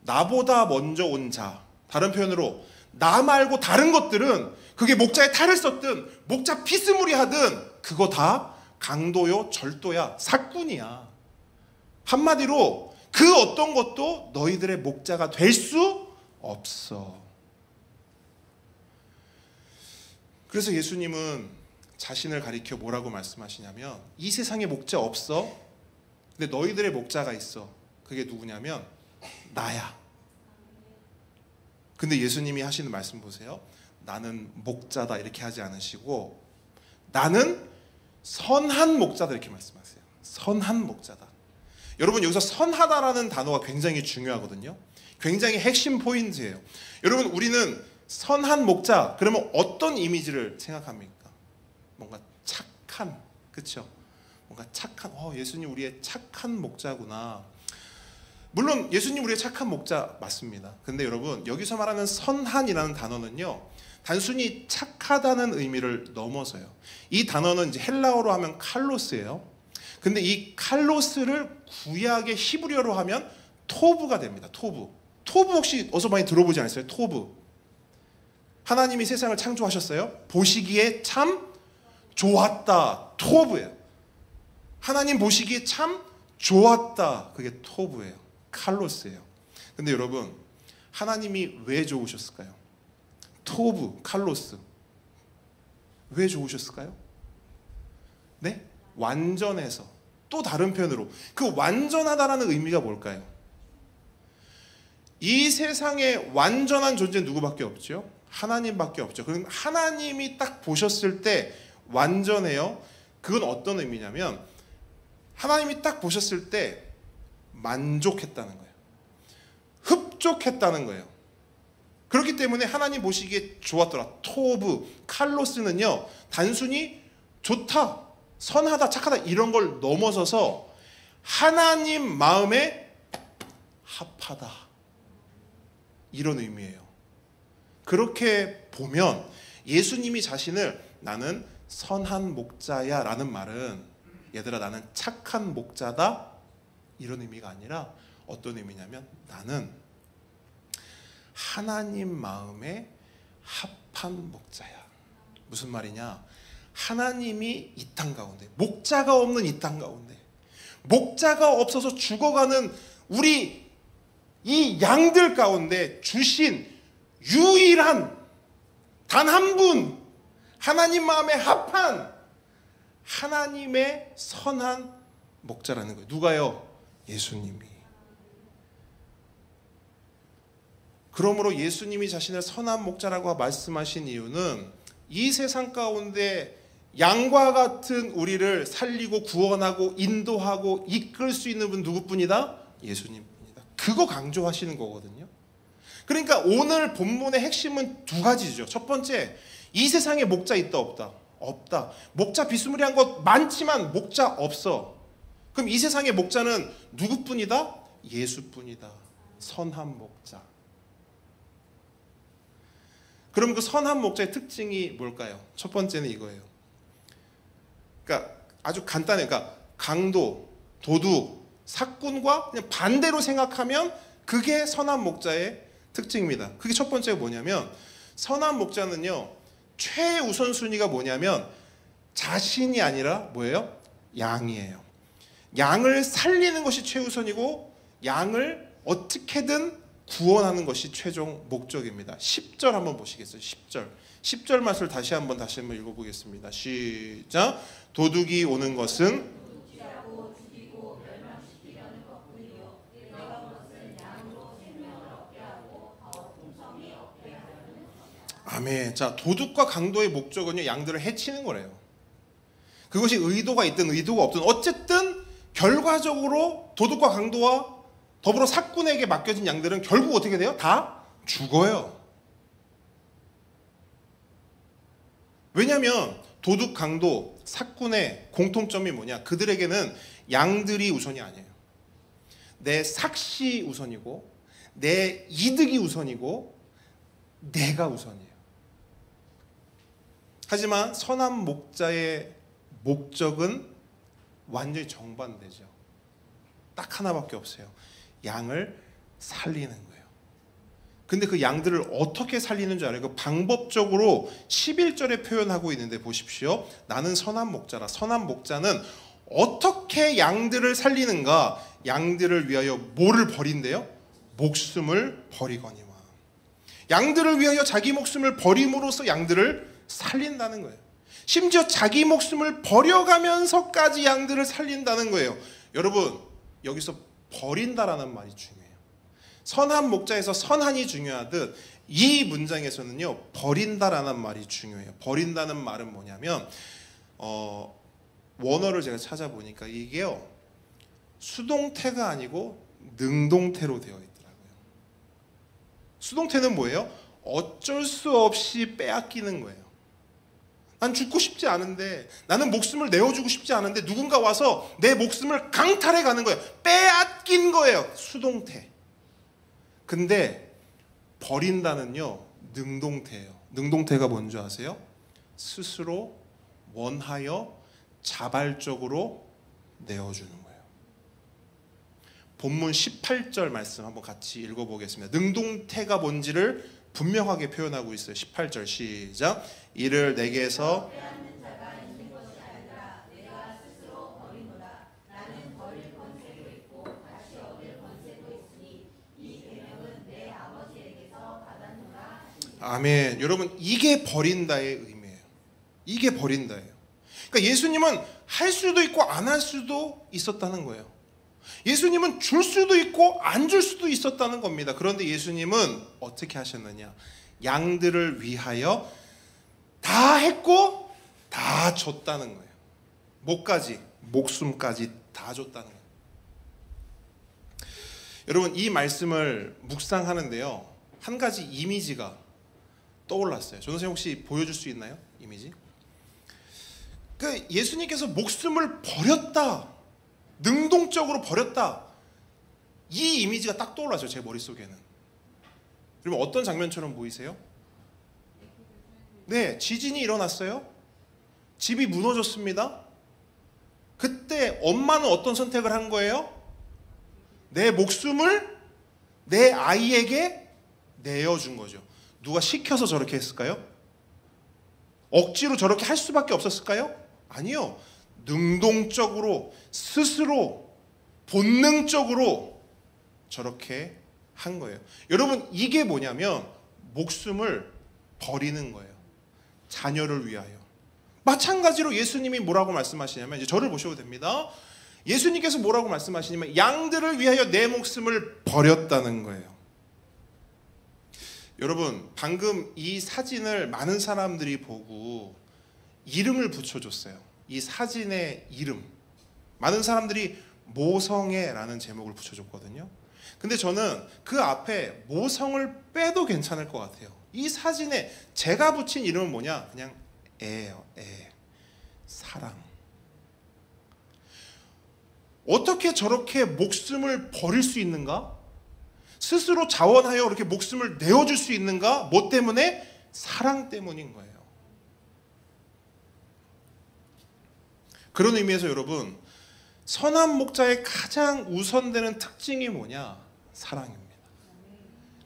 나보다 먼저 온 자, 다른 표현으로 나 말고 다른 것들은 그게 목자의 탈을 썼든 목자 피스무리 하든 그거 다 강도요 절도야, 사꾼이야. 한마디로 그 어떤 것도 너희들의 목자가 될 수 없어. 그래서 예수님은 자신을 가리켜 뭐라고 말씀하시냐면, 이 세상에 목자 없어. 근데 너희들의 목자가 있어. 그게 누구냐면 나야. 근데 예수님이 하시는 말씀 보세요. 나는 목자다 이렇게 하지 않으시고 나는 선한 목자다 이렇게 말씀하세요. 선한 목자다. 여러분, 여기서 선하다라는 단어가 굉장히 중요하거든요. 굉장히 핵심 포인트예요. 여러분, 우리는 선한 목자 그러면 어떤 이미지를 생각합니까? 뭔가 착한, 그렇죠? 뭔가 착한, 예수님 우리의 착한 목자구나. 물론 예수님 우리의 착한 목자 맞습니다. 근데 여러분, 여기서 말하는 선한이라는 단어는요, 단순히 착하다는 의미를 넘어서요. 이 단어는 이제 헬라어로 하면 칼로스예요. 근데 이 칼로스를 구약의 히브리어로 하면 토브가 됩니다. 토브 혹시 어서 많이 들어보지 않았어요? 토브. 하나님이 세상을 창조하셨어요. 보시기에 참 좋았다. 토브예요. 하나님 보시기에 참 좋았다. 그게 토브예요. 칼로스예요. 근데 여러분, 하나님이 왜 좋으셨을까요? 토브, 칼로스. 왜 좋으셨을까요? 네? 완전해서. 또 다른 편으로 그 완전하다라는 의미가 뭘까요? 이 세상에 완전한 존재 누구밖에 없죠? 하나님밖에 없죠. 그럼 하나님이 딱 보셨을 때 완전해요. 그건 어떤 의미냐면 하나님이 딱 보셨을 때 만족했다는 거예요. 흡족했다는 거예요. 그렇기 때문에 하나님 보시기에 좋았더라. 토브, 칼로스는요, 단순히 좋다, 선하다, 착하다 이런 걸 넘어서서 하나님 마음에 합하다, 이런 의미예요. 그렇게 보면 예수님이 자신을 나는 선한 목자야 라는 말은 얘들아 나는 착한 목자다 이런 의미가 아니라 어떤 의미냐면 나는 하나님 마음에 합한 목자야. 무슨 말이냐? 하나님이 이 땅 가운데, 목자가 없는 이 땅 가운데, 목자가 없어서 죽어가는 우리 이 양들 가운데 주신 유일한 단 한 분, 하나님 마음에 합한 하나님의 선한 목자라는 거예요. 누가요? 예수님이. 그러므로 예수님이 자신을 선한 목자라고 말씀하신 이유는 이 세상 가운데 양과 같은 우리를 살리고 구원하고 인도하고 이끌 수 있는 분 누구뿐이다? 예수님뿐이다. 그거 강조하시는 거거든요. 그러니까 오늘 본문의 핵심은 두 가지죠. 첫 번째, 이 세상에 목자 있다 없다? 없다. 목자 비스무리한 것 많지만 목자 없어. 그럼 이 세상의 목자는 누구뿐이다? 예수뿐이다. 선한 목자. 그럼 그 선한 목자의 특징이 뭘까요? 첫 번째는 이거예요. 그러니까 아주 간단해요. 그러니까 강도, 도둑, 사꾼과 그냥 반대로 생각하면 그게 선한 목자의 특징입니다. 그게 첫 번째가 뭐냐면 선한 목자는요, 최우선순위가 뭐냐면 자신이 아니라 뭐예요? 양이에요. 양을 살리는 것이 최우선이고 양을 어떻게든 구원하는 것이 최종 목적입니다. 10절 한번 보시겠어요? 10절 말씀을 다시 한번 읽어보겠습니다. 시작. 도둑이 오는 것은 아멘. 자, 도둑과 강도의 목적은요, 양들을 해치는 거래요. 그것이 의도가 있든 의도가 없든 어쨌든 결과적으로 도둑과 강도와 더불어 사꾼에게 맡겨진 양들은 결국 어떻게 돼요? 다 죽어요. 왜냐하면 도둑, 강도, 사꾼의 공통점이 뭐냐? 그들에게는 양들이 우선이 아니에요. 내 삭시 우선이고 내 이득이 우선이고 내가 우선이에요. 하지만 선한 목자의 목적은 완전히 정반대죠. 딱 하나밖에 없어요. 양을 살리는 거예요. 근데 그 양들을 어떻게 살리는 줄 알아요? 그 방법적으로 11절에 표현하고 있는데 보십시오. 나는 선한 목자라. 선한 목자는 어떻게 양들을 살리는가? 양들을 위하여 뭐를 버린대요? 목숨을 버리거니와. 양들을 위하여 자기 목숨을 버림으로써 양들을 살린다는 거예요. 심지어 자기 목숨을 버려가면서까지 양들을 살린다는 거예요. 여러분, 여기서 버린다라는 말이 중요해요. 선한 목자에서 선한이 중요하듯 이 문장에서는요, 버린다라는 말이 중요해요. 버린다는 말은 뭐냐면 원어를 제가 찾아보니까 이게요, 수동태가 아니고 능동태로 되어 있더라고요. 수동태는 뭐예요? 어쩔 수 없이 빼앗기는 거예요. 난 죽고 싶지 않은데, 나는 목숨을 내어주고 싶지 않은데 누군가 와서 내 목숨을 강탈해 가는 거예요. 빼앗긴 거예요. 수동태. 근데 버린다는요, 능동태예요. 능동태가 뭔지 아세요? 스스로 원하여 자발적으로 내어주는 거예요. 본문 18절 말씀 한번 같이 읽어보겠습니다. 능동태가 뭔지를 분명하게 표현하고 있어요. 18절 시작. 이를 내게서 아멘. 여러분, 이게 버린다의 의미예요. 이게 버린다예요. 그러니까 예수님은 할 수도 있고 안 할 수도 있었다는 거예요. 예수님은 줄 수도 있고 안 줄 수도 있었다는 겁니다. 그런데 예수님은 어떻게 하셨느냐? 양들을 위하여 다 했고 다 줬다는 거예요. 목까지, 목숨까지 다 줬다는 거예요. 여러분, 이 말씀을 묵상하는데요, 한 가지 이미지가 떠올랐어요. 조선생 혹시 보여줄 수 있나요? 이미지? 그 예수님께서 목숨을 버렸다, 능동적으로 버렸다, 이 이미지가 딱 떠올랐어요. 제 머릿속에는. 그러면 어떤 장면처럼 보이세요? 네, 지진이 일어났어요. 집이 무너졌습니다. 그때 엄마는 어떤 선택을 한 거예요? 내 목숨을 내 아이에게 내어준 거죠. 누가 시켜서 저렇게 했을까요? 억지로 저렇게 할 수밖에 없었을까요? 아니요. 능동적으로, 스스로, 본능적으로 저렇게 한 거예요. 여러분, 이게 뭐냐면 목숨을 버리는 거예요. 자녀를 위하여. 마찬가지로 예수님이 뭐라고 말씀하시냐면, 이제 저를 보셔도 됩니다. 예수님께서 뭐라고 말씀하시냐면 양들을 위하여 내 목숨을 버렸다는 거예요. 여러분, 방금 이 사진을 많은 사람들이 보고 이름을 붙여줬어요. 이 사진의 이름, 많은 사람들이 모성애라는 제목을 붙여줬거든요. 근데 저는 그 앞에 모성을 빼도 괜찮을 것 같아요. 이 사진에 제가 붙인 이름은 뭐냐? 그냥 애예요. 애. 사랑. 어떻게 저렇게 목숨을 버릴 수 있는가? 스스로 자원하여 그렇게 목숨을 내어줄 수 있는가? 뭐 때문에? 사랑 때문인 거예요. 그런 의미에서 여러분, 선한 목자의 가장 우선되는 특징이 뭐냐? 사랑입니다.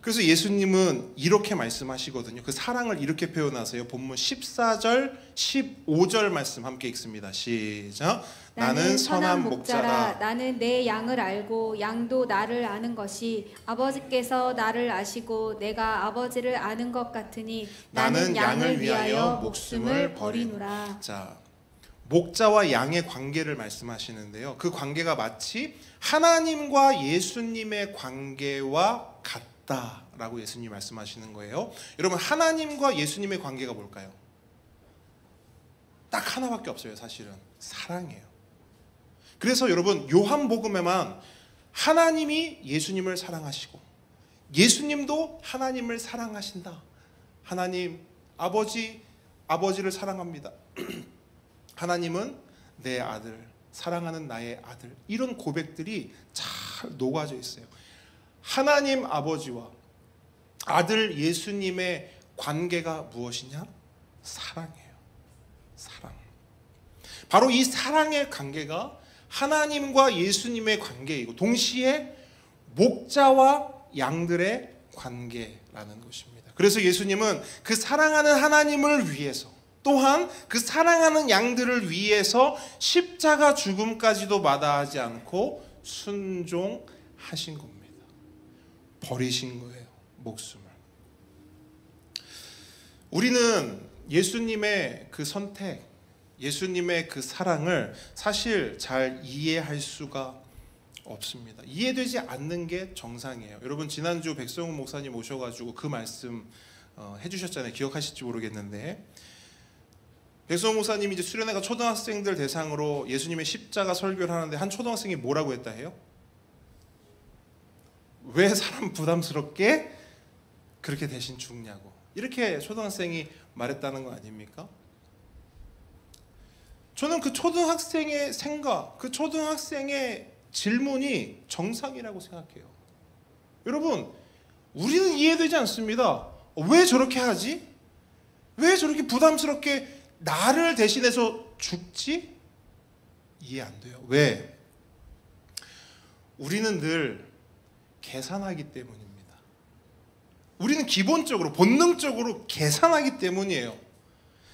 그래서 예수님은 이렇게 말씀하시거든요. 그 사랑을 이렇게 표현하세요. 본문 14절, 15절 말씀 함께 읽습니다. 시작. 나는 선한 목자라. 나는 내 양을 알고 양도 나를 아는 것이 아버지께서 나를 아시고 내가 아버지를 아는 것 같으니 나는 양을 위하여 목숨을 버리노라. 자, 목자와 양의 관계를 말씀하시는데요. 그 관계가 마치 하나님과 예수님의 관계와 같다라고 예수님이 말씀하시는 거예요. 여러분, 하나님과 예수님의 관계가 뭘까요? 딱 하나밖에 없어요. 사실은 사랑이에요. 그래서 여러분, 요한복음에만 하나님이 예수님을 사랑하시고 예수님도 하나님을 사랑하신다. 하나님 아버지를 사랑합니다. 하나님은 내 아들, 사랑하는 나의 아들, 이런 고백들이 잘 녹아져 있어요. 하나님 아버지와 아들 예수님의 관계가 무엇이냐? 사랑이에요. 사랑. 바로 이 사랑의 관계가 하나님과 예수님의 관계이고 동시에 목자와 양들의 관계라는 것입니다. 그래서 예수님은 그 사랑하는 하나님을 위해서, 또한 그 사랑하는 양들을 위해서 십자가 죽음까지도 마다하지 않고 순종하신 겁니다. 버리신 거예요, 목숨을. 우리는 예수님의 그 선택, 예수님의 그 사랑을 사실 잘 이해할 수가 없습니다. 이해되지 않는 게 정상이에요. 여러분, 지난주 백성훈 목사님 오셔가지고 그 말씀 해주셨잖아요. 기억하실지 모르겠는데, 백성훈 목사님이 이제 수련회가 초등학생들 대상으로 예수님의 십자가 설교를 하는데 한 초등학생이 뭐라고 했다 해요? 왜 사람 부담스럽게 그렇게 대신 죽냐고, 이렇게 초등학생이 말했다는 거 아닙니까? 저는 그 초등학생의 생각, 그 초등학생의 질문이 정상이라고 생각해요. 여러분, 우리는 이해되지 않습니다. 왜 저렇게 하지? 왜 저렇게 부담스럽게 나를 대신해서 죽지? 이해 안 돼요. 왜? 우리는 늘 계산하기 때문입니다. 우리는 기본적으로 본능적으로 계산하기 때문이에요.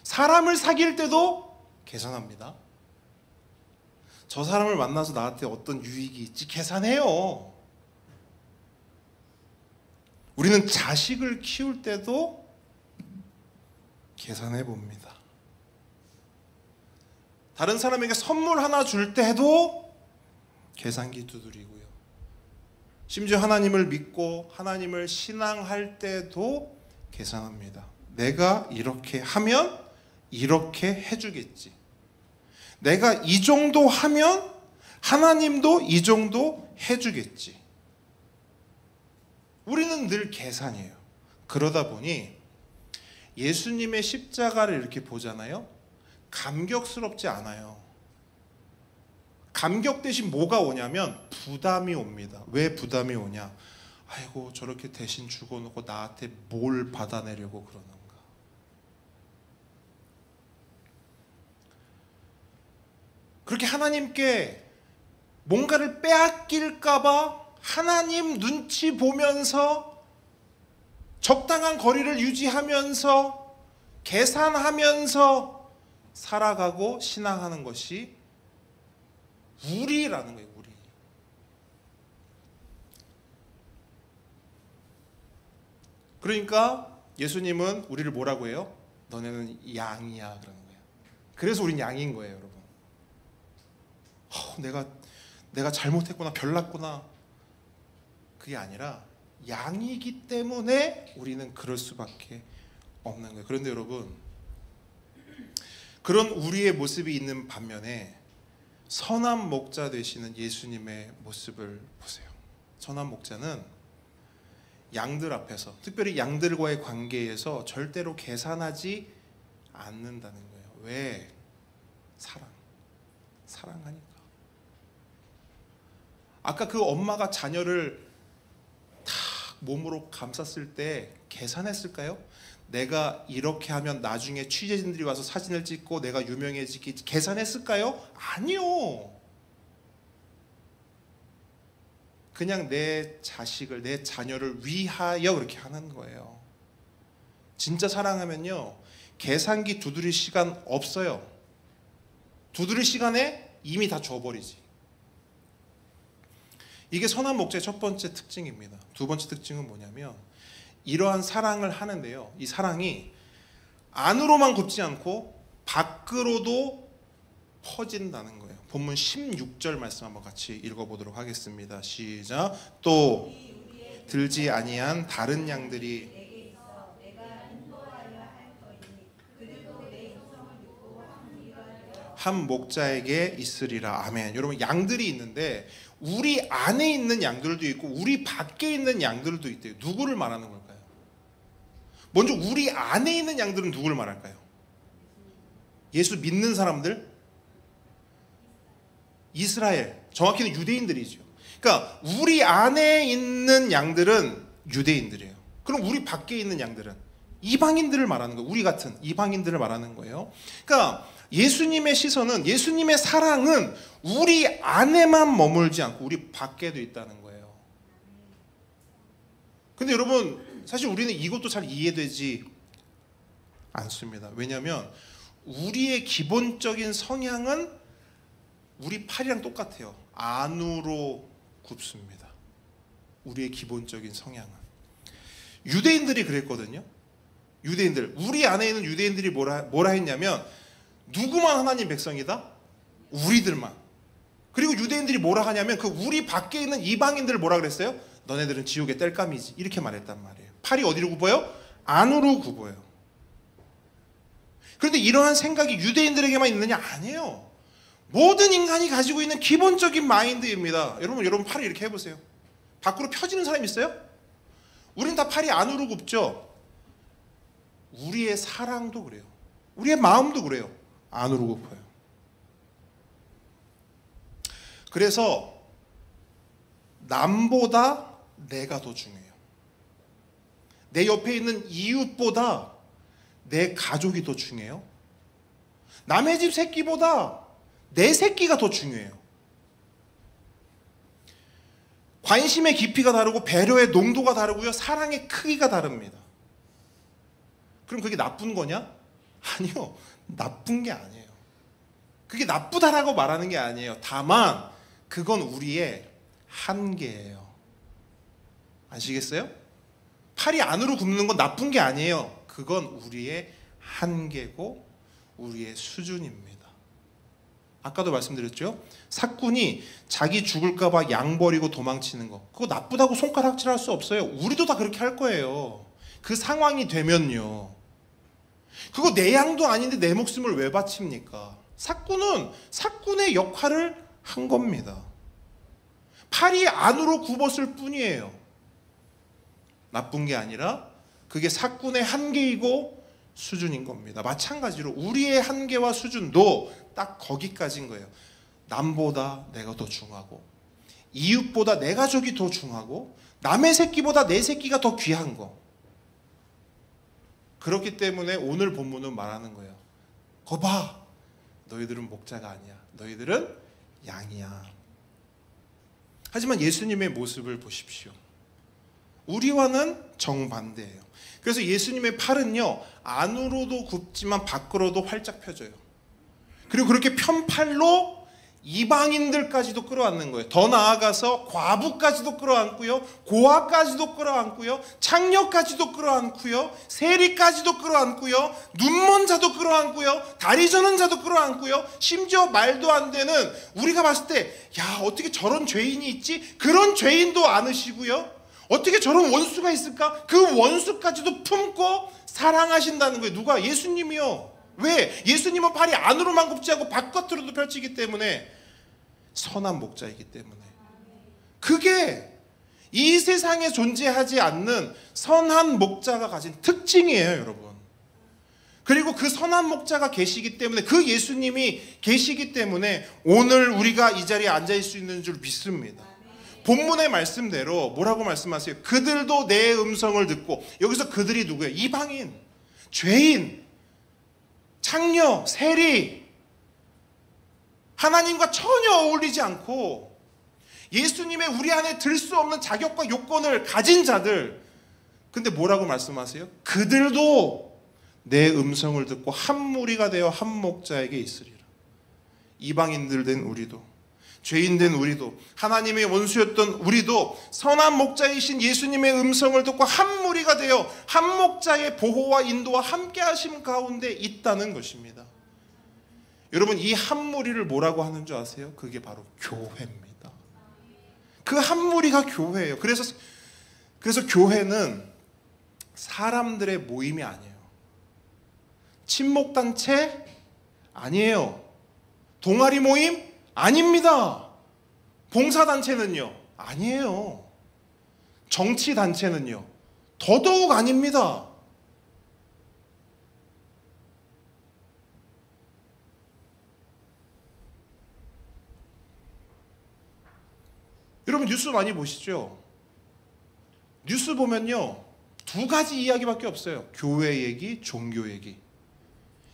사람을 사귈 때도 계산합니다. 저 사람을 만나서 나한테 어떤 유익이 있지 계산해요. 우리는 자식을 키울 때도 계산해 봅니다. 다른 사람에게 선물 하나 줄 때도 계산기 두드리고요. 심지어 하나님을 믿고 하나님을 신앙할 때도 계산합니다. 내가 이렇게 하면 이렇게 해주겠지. 내가 이 정도 하면 하나님도 이 정도 해주겠지. 우리는 늘 계산이에요. 그러다 보니 예수님의 십자가를 이렇게 보잖아요. 감격스럽지 않아요. 감격 대신 뭐가 오냐면 부담이 옵니다. 왜 부담이 오냐? 아이고 저렇게 대신 죽어놓고 나한테 뭘 받아내려고 그러는가. 그렇게 하나님께 뭔가를 빼앗길까봐 하나님 눈치 보면서 적당한 거리를 유지하면서 계산하면서 살아가고 신앙하는 것이 우리라는 거예요. 우리. 그러니까 예수님은 우리를 뭐라고 해요? 너네는 양이야 그러는 거예요. 그래서 우린 양인 거예요, 여러분. 내가 잘못했구나, 별났구나. 그게 아니라 양이기 때문에 우리는 그럴 수밖에 없는 거예요. 그런데 여러분, 그런 우리의 모습이 있는 반면에 선한 목자 되시는 예수님의 모습을 보세요. 선한 목자는 양들 앞에서, 특별히 양들과의 관계에서 절대로 계산하지 않는다는 거예요. 왜? 사랑하니까. 아까 그 엄마가 자녀를 탁 몸으로 감쌌을 때 계산했을까요? 내가 이렇게 하면 나중에 취재진들이 와서 사진을 찍고 내가 유명해지기 계산했을까요? 아니요. 그냥 내 자식을, 내 자녀를 위하여 그렇게 하는 거예요. 진짜 사랑하면요, 계산기 두드릴 시간 없어요. 두드릴 시간에 이미 다 줘버리지. 이게 선한 목자의 첫 번째 특징입니다. 두 번째 특징은 뭐냐면 이러한 사랑을 하는데요, 이 사랑이 안으로만 굽지 않고 밖으로도 퍼진다는 거예요. 본문 16절 말씀 한번 같이 읽어보도록 하겠습니다. 시작. 또 들지 아니한 다른 양들이 한 목자에게 있으리라. 아멘. 여러분, 양들이 있는데 우리 안에 있는 양들도 있고 우리 밖에 있는 양들도 있대요. 누구를 말하는 걸까요? 먼저 우리 안에 있는 양들은 누구를 말할까요? 예수 믿는 사람들? 이스라엘, 정확히는 유대인들이죠. 그러니까 우리 안에 있는 양들은 유대인들이에요. 그럼 우리 밖에 있는 양들은 이방인들을 말하는 거예요. 우리 같은 이방인들을 말하는 거예요. 그러니까 예수님의 시선은, 예수님의 사랑은 우리 안에만 머물지 않고 우리 밖에도 있다는 거예요. 근데 여러분, 사실 우리는 이것도 잘 이해되지 않습니다. 왜냐하면 우리의 기본적인 성향은 우리 팔이랑 똑같아요. 안으로 굽습니다. 우리의 기본적인 성향은. 유대인들이 그랬거든요. 유대인들, 우리 안에 있는 유대인들이 뭐라 했냐면, 누구만 하나님 백성이다? 우리들만. 그리고 유대인들이 뭐라 하냐면 그 우리 밖에 있는 이방인들을 뭐라 그랬어요? 너네들은 지옥의 땔감이지. 이렇게 말했단 말이에요. 팔이 어디로 굽어요? 안으로 굽어요. 그런데 이러한 생각이 유대인들에게만 있느냐? 아니에요. 모든 인간이 가지고 있는 기본적인 마인드입니다. 여러분 팔을 이렇게 해보세요. 밖으로 펴지는 사람 있어요? 우린 다 팔이 안으로 굽죠. 우리의 사랑도 그래요. 우리의 마음도 그래요. 안으로 굽어요. 그래서 남보다 내가 더 중요해요. 내 옆에 있는 이웃보다 내 가족이 더 중요해요. 남의 집 새끼보다 내 새끼가 더 중요해요. 관심의 깊이가 다르고 배려의 농도가 다르고요. 사랑의 크기가 다릅니다. 그럼 그게 나쁜 거냐? 아니요. 나쁜 게 아니에요. 그게 나쁘다라고 말하는 게 아니에요. 다만 그건 우리의 한계예요. 아시겠어요? 팔이 안으로 굽는 건 나쁜 게 아니에요. 그건 우리의 한계고 우리의 수준입니다. 아까도 말씀드렸죠? 사꾼이 자기 죽을까 봐 양 버리고 도망치는 거, 그거 나쁘다고 손가락질할 수 없어요. 우리도 다 그렇게 할 거예요. 그 상황이 되면요. 그거 내 양도 아닌데 내 목숨을 왜 바칩니까? 사꾼은 사꾼의 역할을 한 겁니다. 팔이 안으로 굽었을 뿐이에요. 나쁜 게 아니라 그게 사꾼의 한계이고 수준인 겁니다. 마찬가지로 우리의 한계와 수준도 딱 거기까지인 거예요. 남보다 내가 더 중하고, 이웃보다 내 가족이 더 중하고, 남의 새끼보다 내 새끼가 더 귀한 거. 그렇기 때문에 오늘 본문은 말하는 거예요. 거봐, 너희들은 목자가 아니야. 너희들은 양이야. 하지만 예수님의 모습을 보십시오. 우리와는 정반대예요. 그래서 예수님의 팔은요, 안으로도 굽지만 밖으로도 활짝 펴져요. 그리고 그렇게 편 팔로 이방인들까지도 끌어안는 거예요. 더 나아가서 과부까지도 끌어안고요, 고아까지도 끌어안고요, 창녀까지도 끌어안고요, 세리까지도 끌어안고요, 눈먼 자도 끌어안고요, 다리 저는 자도 끌어안고요, 심지어 말도 안 되는, 우리가 봤을 때 야, 어떻게 저런 죄인이 있지? 그런 죄인도 안으시고요, 어떻게 저런 원수가 있을까? 그 원수까지도 품고 사랑하신다는 거예요. 누가? 예수님이요. 왜? 예수님은 팔이 안으로만 굽지 않고 바깥으로도 펼치기 때문에, 선한 목자이기 때문에. 그게 이 세상에 존재하지 않는 선한 목자가 가진 특징이에요, 여러분. 그리고 그 선한 목자가 계시기 때문에, 그 예수님이 계시기 때문에 오늘 우리가 이 자리에 앉아 있을 수 있는 줄 믿습니다. 본문의 말씀대로 뭐라고 말씀하세요? 그들도 내 음성을 듣고, 여기서 그들이 누구예요? 이방인, 죄인, 창녀, 세리, 하나님과 전혀 어울리지 않고 예수님의 우리 안에 들 수 없는 자격과 요건을 가진 자들. 근데 뭐라고 말씀하세요? 그들도 내 음성을 듣고 한 무리가 되어 한 목자에게 있으리라. 이방인들 된 우리도, 죄인 된 우리도, 하나님의 원수였던 우리도 선한 목자이신 예수님의 음성을 듣고 한 무리가 되어 한 목자의 보호와 인도와 함께 하심 가운데 있다는 것입니다. 여러분, 이 한 무리를 뭐라고 하는 줄 아세요? 그게 바로 교회입니다. 그 한 무리가 교회예요. 그래서 교회는 사람들의 모임이 아니에요. 친목단체 아니에요. 동아리 모임 아닙니다. 봉사단체는요? 아니에요. 정치단체는요? 더더욱 아닙니다. 여러분, 뉴스 많이 보시죠? 뉴스 보면요, 두 가지 이야기밖에 없어요. 교회 얘기, 종교 얘기.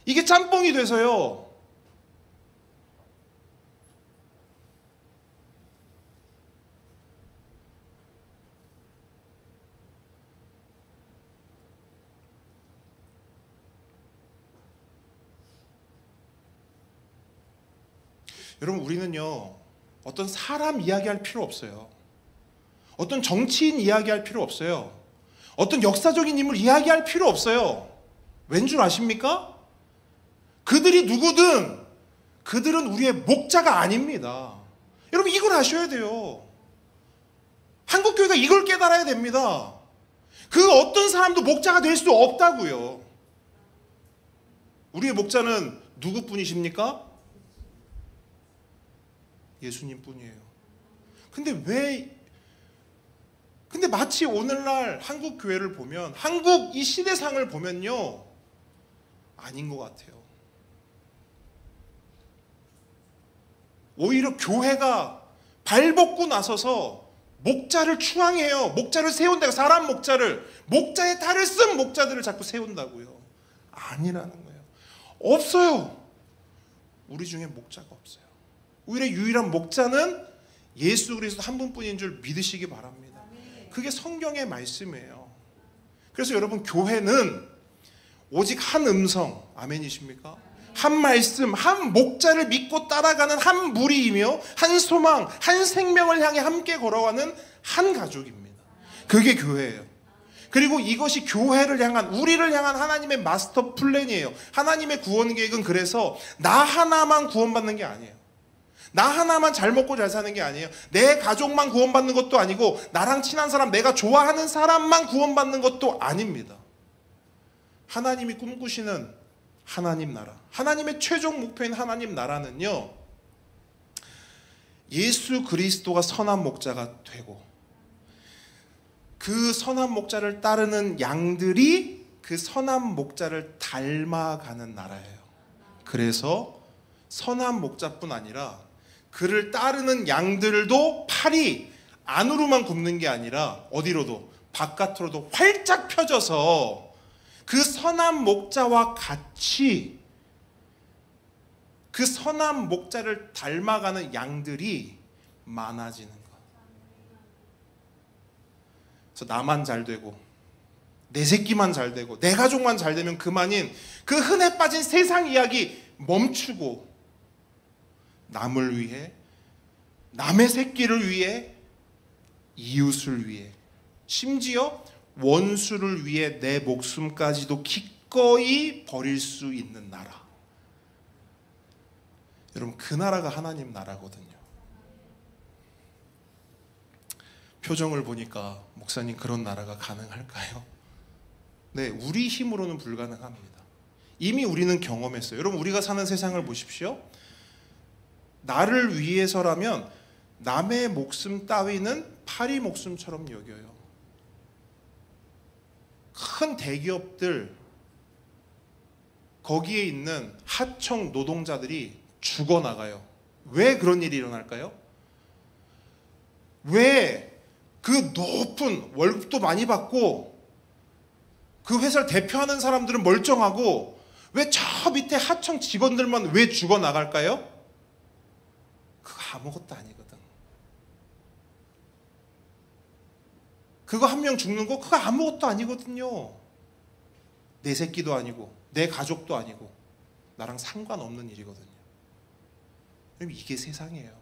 이게 짬뽕이 돼서요, 여러분, 우리는요, 어떤 사람 이야기할 필요 없어요. 어떤 정치인 이야기할 필요 없어요. 어떤 역사적인 인물 이야기할 필요 없어요. 왠 줄 아십니까? 그들이 누구든 그들은 우리의 목자가 아닙니다. 여러분, 이걸 아셔야 돼요. 한국교회가 이걸 깨달아야 됩니다. 그 어떤 사람도 목자가 될 수 없다고요. 우리의 목자는 누구뿐이십니까? 예수님 뿐이에요. 근데 마치 오늘날 한국 교회를 보면, 한국 이 시대상을 보면요, 아닌 것 같아요. 오히려 교회가 발벗고 나서서 목자를 추앙해요. 목자를 세운다고, 사람 목자의 탈을 쓴 목자들을 자꾸 세운다고요. 아니라는 거예요. 없어요. 우리 중에 목자가 없어요. 오히려 유일한 목자는 예수 그리스도 한 분뿐인 줄 믿으시기 바랍니다. 그게 성경의 말씀이에요. 그래서 여러분, 교회는 오직 한 음성, 아멘이십니까? 한 말씀, 한 목자를 믿고 따라가는 한 무리이며 한 소망, 한 생명을 향해 함께 걸어가는 한 가족입니다. 그게 교회예요. 그리고 이것이 교회를 향한, 우리를 향한 하나님의 마스터 플랜이에요. 하나님의 구원 계획은 그래서 나 하나만 구원받는 게 아니에요. 나 하나만 잘 먹고 잘 사는 게 아니에요. 내 가족만 구원받는 것도 아니고 나랑 친한 사람, 내가 좋아하는 사람만 구원받는 것도 아닙니다. 하나님이 꿈꾸시는 하나님 나라, 하나님의 최종 목표인 하나님 나라는요, 예수 그리스도가 선한 목자가 되고 그 선한 목자를 따르는 양들이 그 선한 목자를 닮아가는 나라예요. 그래서 선한 목자뿐 아니라 그를 따르는 양들도 팔이 안으로만 굽는 게 아니라 어디로도, 바깥으로도 활짝 펴져서 그 선한 목자와 같이 그 선한 목자를 닮아가는 양들이 많아지는 것. 그래서 나만 잘 되고 내 새끼만 잘 되고 내 가족만 잘 되면 그만인 그 흔해 빠진 세상 이야기 멈추고 남을 위해, 남의 새끼를 위해, 이웃을 위해, 심지어 원수를 위해 내 목숨까지도 기꺼이 버릴 수 있는 나라. 여러분, 그 나라가 하나님 나라거든요. 표정을 보니까 목사님, 그런 나라가 가능할까요? 네, 우리 힘으로는 불가능합니다. 이미 우리는 경험했어요. 여러분, 우리가 사는 세상을 보십시오. 나를 위해서라면 남의 목숨 따위는 파리 목숨처럼 여겨요. 큰 대기업들, 거기에 있는 하청 노동자들이 죽어나가요. 왜 그런 일이 일어날까요? 왜 그 높은 월급도 많이 받고 그 회사를 대표하는 사람들은 멀쩡하고 왜 저 밑에 하청 직원들만 왜 죽어나갈까요? 그거 아무것도 아니거든. 그거 한 명 죽는 거 그거 아무것도 아니거든요. 내 새끼도 아니고 내 가족도 아니고 나랑 상관없는 일이거든요. 이게 세상이에요.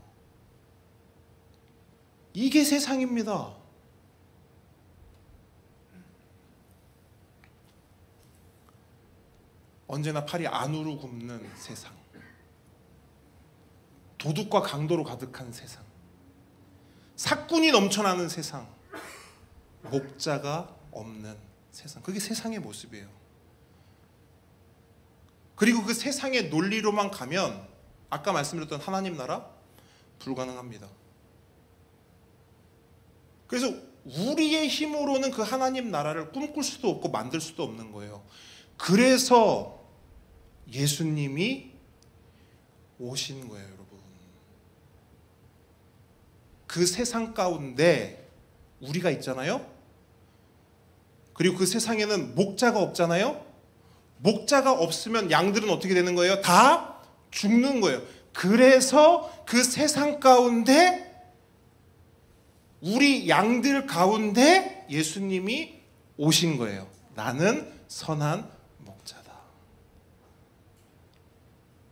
이게 세상입니다. 언제나 팔이 안으로 굽는 세상, 도둑과 강도로 가득한 세상, 사꾼이 넘쳐나는 세상, 목자가 없는 세상. 그게 세상의 모습이에요. 그리고 그 세상의 논리로만 가면 아까 말씀드렸던 하나님 나라 불가능합니다. 그래서 우리의 힘으로는 그 하나님 나라를 꿈꿀 수도 없고 만들 수도 없는 거예요. 그래서 예수님이 오신 거예요, 여러분. 그 세상 가운데 우리가 있잖아요. 그리고 그 세상에는 목자가 없잖아요. 목자가 없으면 양들은 어떻게 되는 거예요? 다 죽는 거예요. 그래서 그 세상 가운데 우리 양들 가운데 예수님이 오신 거예요. 나는 선한 목자다.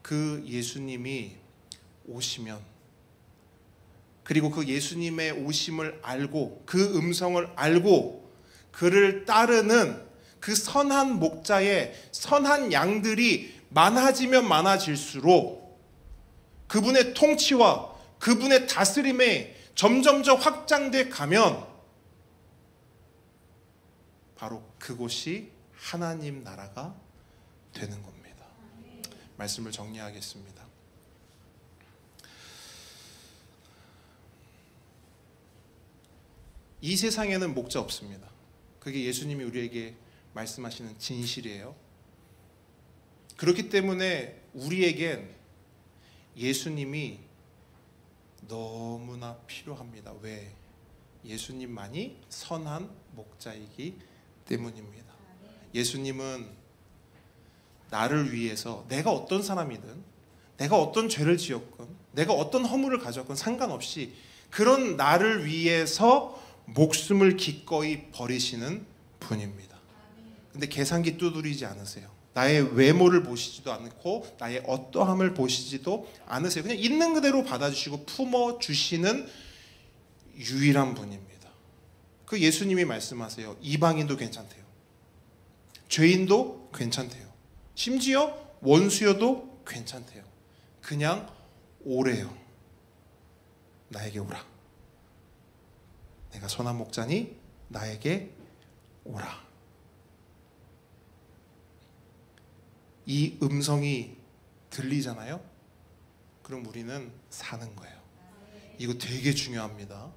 그 예수님이 오시면, 그리고 그 예수님의 오심을 알고 그 음성을 알고 그를 따르는 그 선한 목자의 선한 양들이 많아지면 많아질수록 그분의 통치와 그분의 다스림에 점점점 확장돼 가면 바로 그곳이 하나님 나라가 되는 겁니다. 말씀을 정리하겠습니다. 이 세상에는 목자 없습니다. 그게 예수님이 우리에게 말씀하시는 진실이에요. 그렇기 때문에 우리에겐 예수님이 너무나 필요합니다. 왜? 예수님만이 선한 목자이기 때문입니다. 예수님은 나를 위해서, 내가 어떤 사람이든 내가 어떤 죄를 지었건 내가 어떤 허물을 가졌건 상관없이 그런 나를 위해서 목숨을 기꺼이 버리시는 분입니다. 근데 계산기 두드리지 않으세요. 나의 외모를 보시지도 않고 나의 어떠함을 보시지도 않으세요. 그냥 있는 그대로 받아주시고 품어주시는 유일한 분입니다. 그 예수님이 말씀하세요. 이방인도 괜찮대요. 죄인도 괜찮대요. 심지어 원수여도 괜찮대요. 그냥 오래요. 나에게 오라. 내가 선한 목자니 나에게 오라. 이 음성이 들리잖아요. 그럼 우리는 사는 거예요. 이거 되게 중요합니다.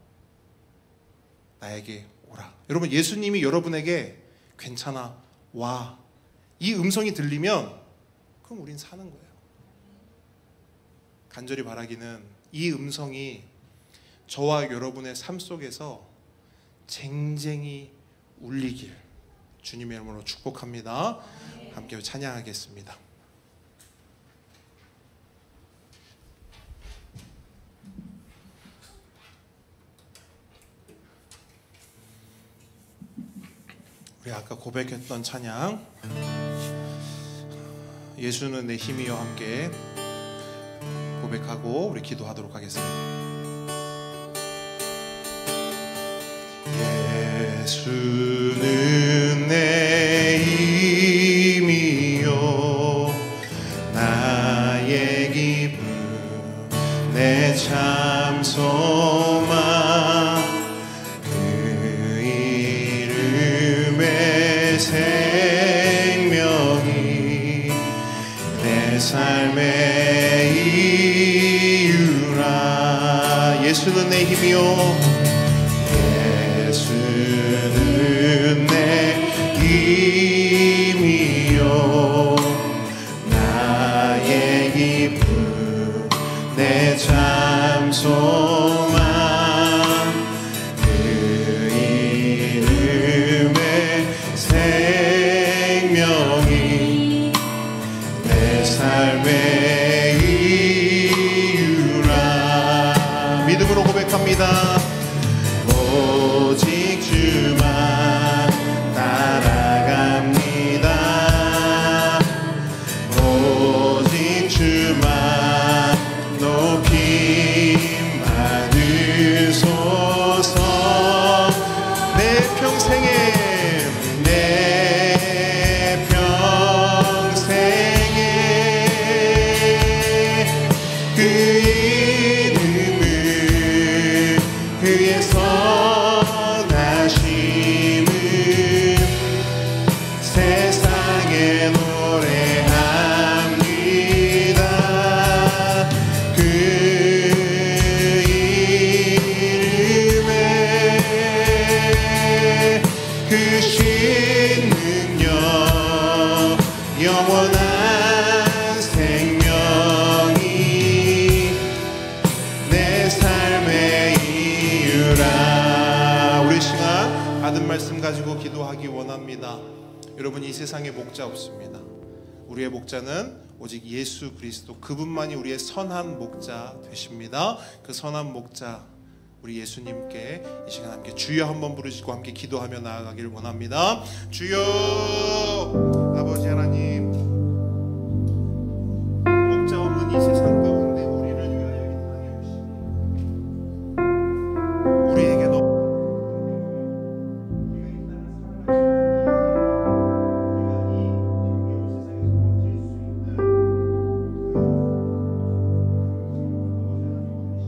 나에게 오라. 여러분, 예수님이 여러분에게 괜찮아 와, 이 음성이 들리면 그럼 우린 사는 거예요. 간절히 바라기는 이 음성이 저와 여러분의 삶 속에서 쟁쟁이 울리길 주님의 이름으로 축복합니다. 함께 찬양하겠습니다. 우리 아까 고백했던 찬양 예수는 내 힘이여 함께 고백하고 우리 기도하도록 하겠습니다. 예수는 내 힘이요 나의 기쁨 내 참 소망 그 이름의 생명이 내 삶의 이유라. 예수는 내 힘이요 예수는 내 힘이요 나의 기쁨 내 참 소망 그 이름의 생명이 내 삶의 이유라. 믿음으로 고백합니다. 오직 주만 따라갑니다. 오직 주만 높임 받으소서. 내 평생에 그 이름을 그의 선하심을 세상에 노래합니다. 그 이름에 그 신능력 영원한 생명이 내 삶의 이유라. 우리 시간 받은 말씀 가지고 기도하기 원합니다. 여러분, 이 세상에 목자 없습니다. 우리의 목자는 오직 예수 그리스도, 그분만이 우리의 선한 목자 되십니다. 그 선한 목자 우리 예수님께 이 시간 함께 주여 한번 부르시고 함께 기도하며 나아가기를 원합니다. 주여. 아버지 하나님, 목자 없는 이 세상 가운데 우리를 위하여 이 땅에 오신 우리에게 너무 우리가 이 땅을 살아가는 우리가 이 힘겨운 세상에서 버틸 수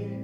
있는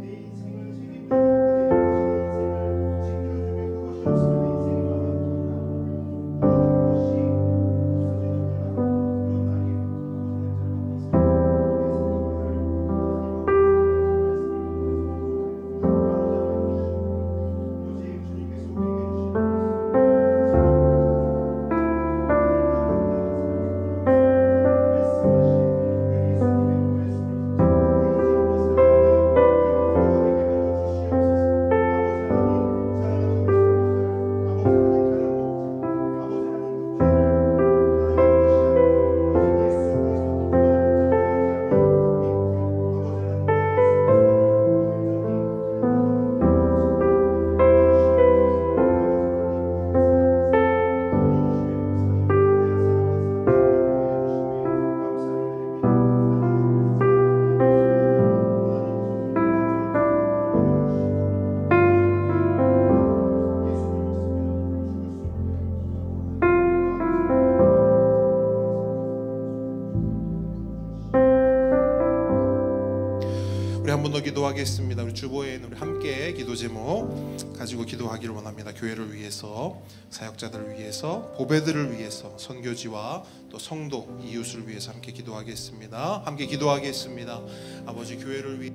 한 번 더 기도하겠습니다. 우리 주보에는 우리 함께 기도 제목 가지고 기도하기를 원합니다. 교회를 위해서, 사역자들을 위해서, 보배들을 위해서, 선교지와 또 성도, 이웃을 위해서 함께 기도하겠습니다. 함께 기도하겠습니다. 아버지, 교회를 위해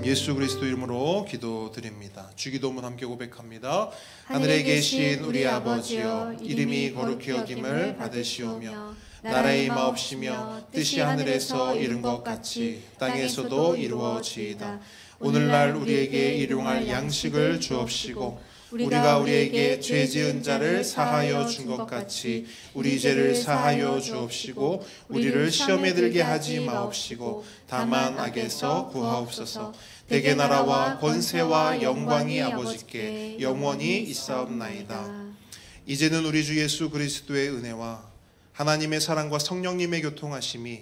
예수 그리스도 이름으로 기도드립니다. 주기도문 함께 고백합니다. 하늘에 계신 우리 아버지여, 이름이 거룩히 여김을 받으시오며 나라의 임하옵시며 뜻이 하늘에서 이룬 것 같이 땅에서도 이루어지이다. 오늘날 우리에게 일용할 양식을 주옵시고 우리가 우리에게 죄 지은 자를 사하여 준 것 같이 우리 죄를 사하여 주옵시고 우리를 시험에 들게 하지 마옵시고 다만 악에서 구하옵소서. 대개 나라와 권세와 영광이 아버지께 영원히 있사옵나이다. 이제는 우리 주 예수 그리스도의 은혜와 하나님의 사랑과 성령님의 교통하심이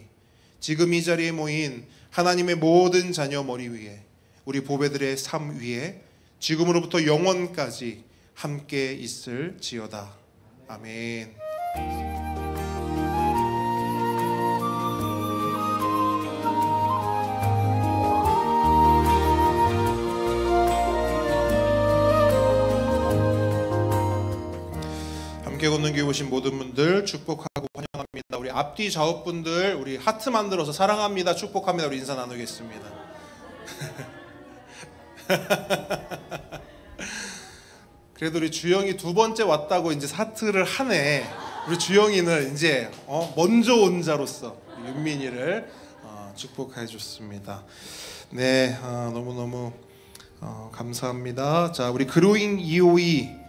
지금 이 자리에 모인 하나님의 모든 자녀 머리 위에, 우리 보배들의 삶 위에 지금으로부터 영원까지 함께 있을지어다. 아멘. 함께 걷는 교회 오신 모든 분들 축복하고 환영합니다. 우리 앞뒤 좌우 분들 우리 하트 만들어서 사랑합니다, 축복합니다, 우리 인사 나누겠습니다. 그래도 우리 주영이 두 번째 왔다고 이제 하트를 하네. 우리 주영이는 이제 먼저 온 자로서 윤민이를 축복해 줬습니다. 네, 너무너무 감사합니다. 자, 우리 그로잉 252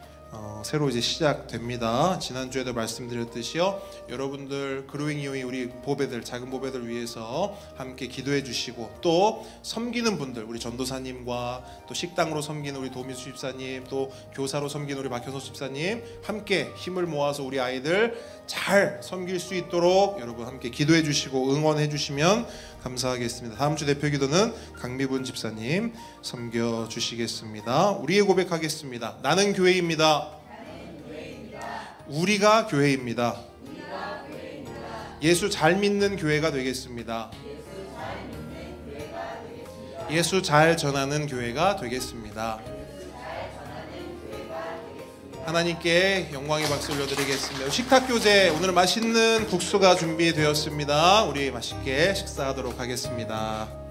새로 이제 시작됩니다. 지난주에도 말씀드렸듯이요, 여러분들 그로잉 이후에 우리 보배들, 작은 보배들 위해서 함께 기도해 주시고, 또 섬기는 분들, 우리 전도사님과 또 식당으로 섬기는 우리 도미수 집사님, 또 교사로 섬기는 우리 박현석 집사님, 함께 힘을 모아서 우리 아이들 잘 섬길 수 있도록 여러분 함께 기도해 주시고 응원해 주시면 감사하겠습니다. 다음 주 대표 기도는 강미분 집사님 섬겨 주시겠습니다. 우리의 고백하겠습니다. 나는 교회입니다. 우리가 교회입니다. 예수 잘 믿는 교회가 되겠습니다. 예수 잘 전하는 교회가 되겠습니다. 하나님께 영광의 박수 올려드리겠습니다. 식탁교제, 오늘 맛있는 국수가 준비되었습니다. 우리 맛있게 식사하도록 하겠습니다.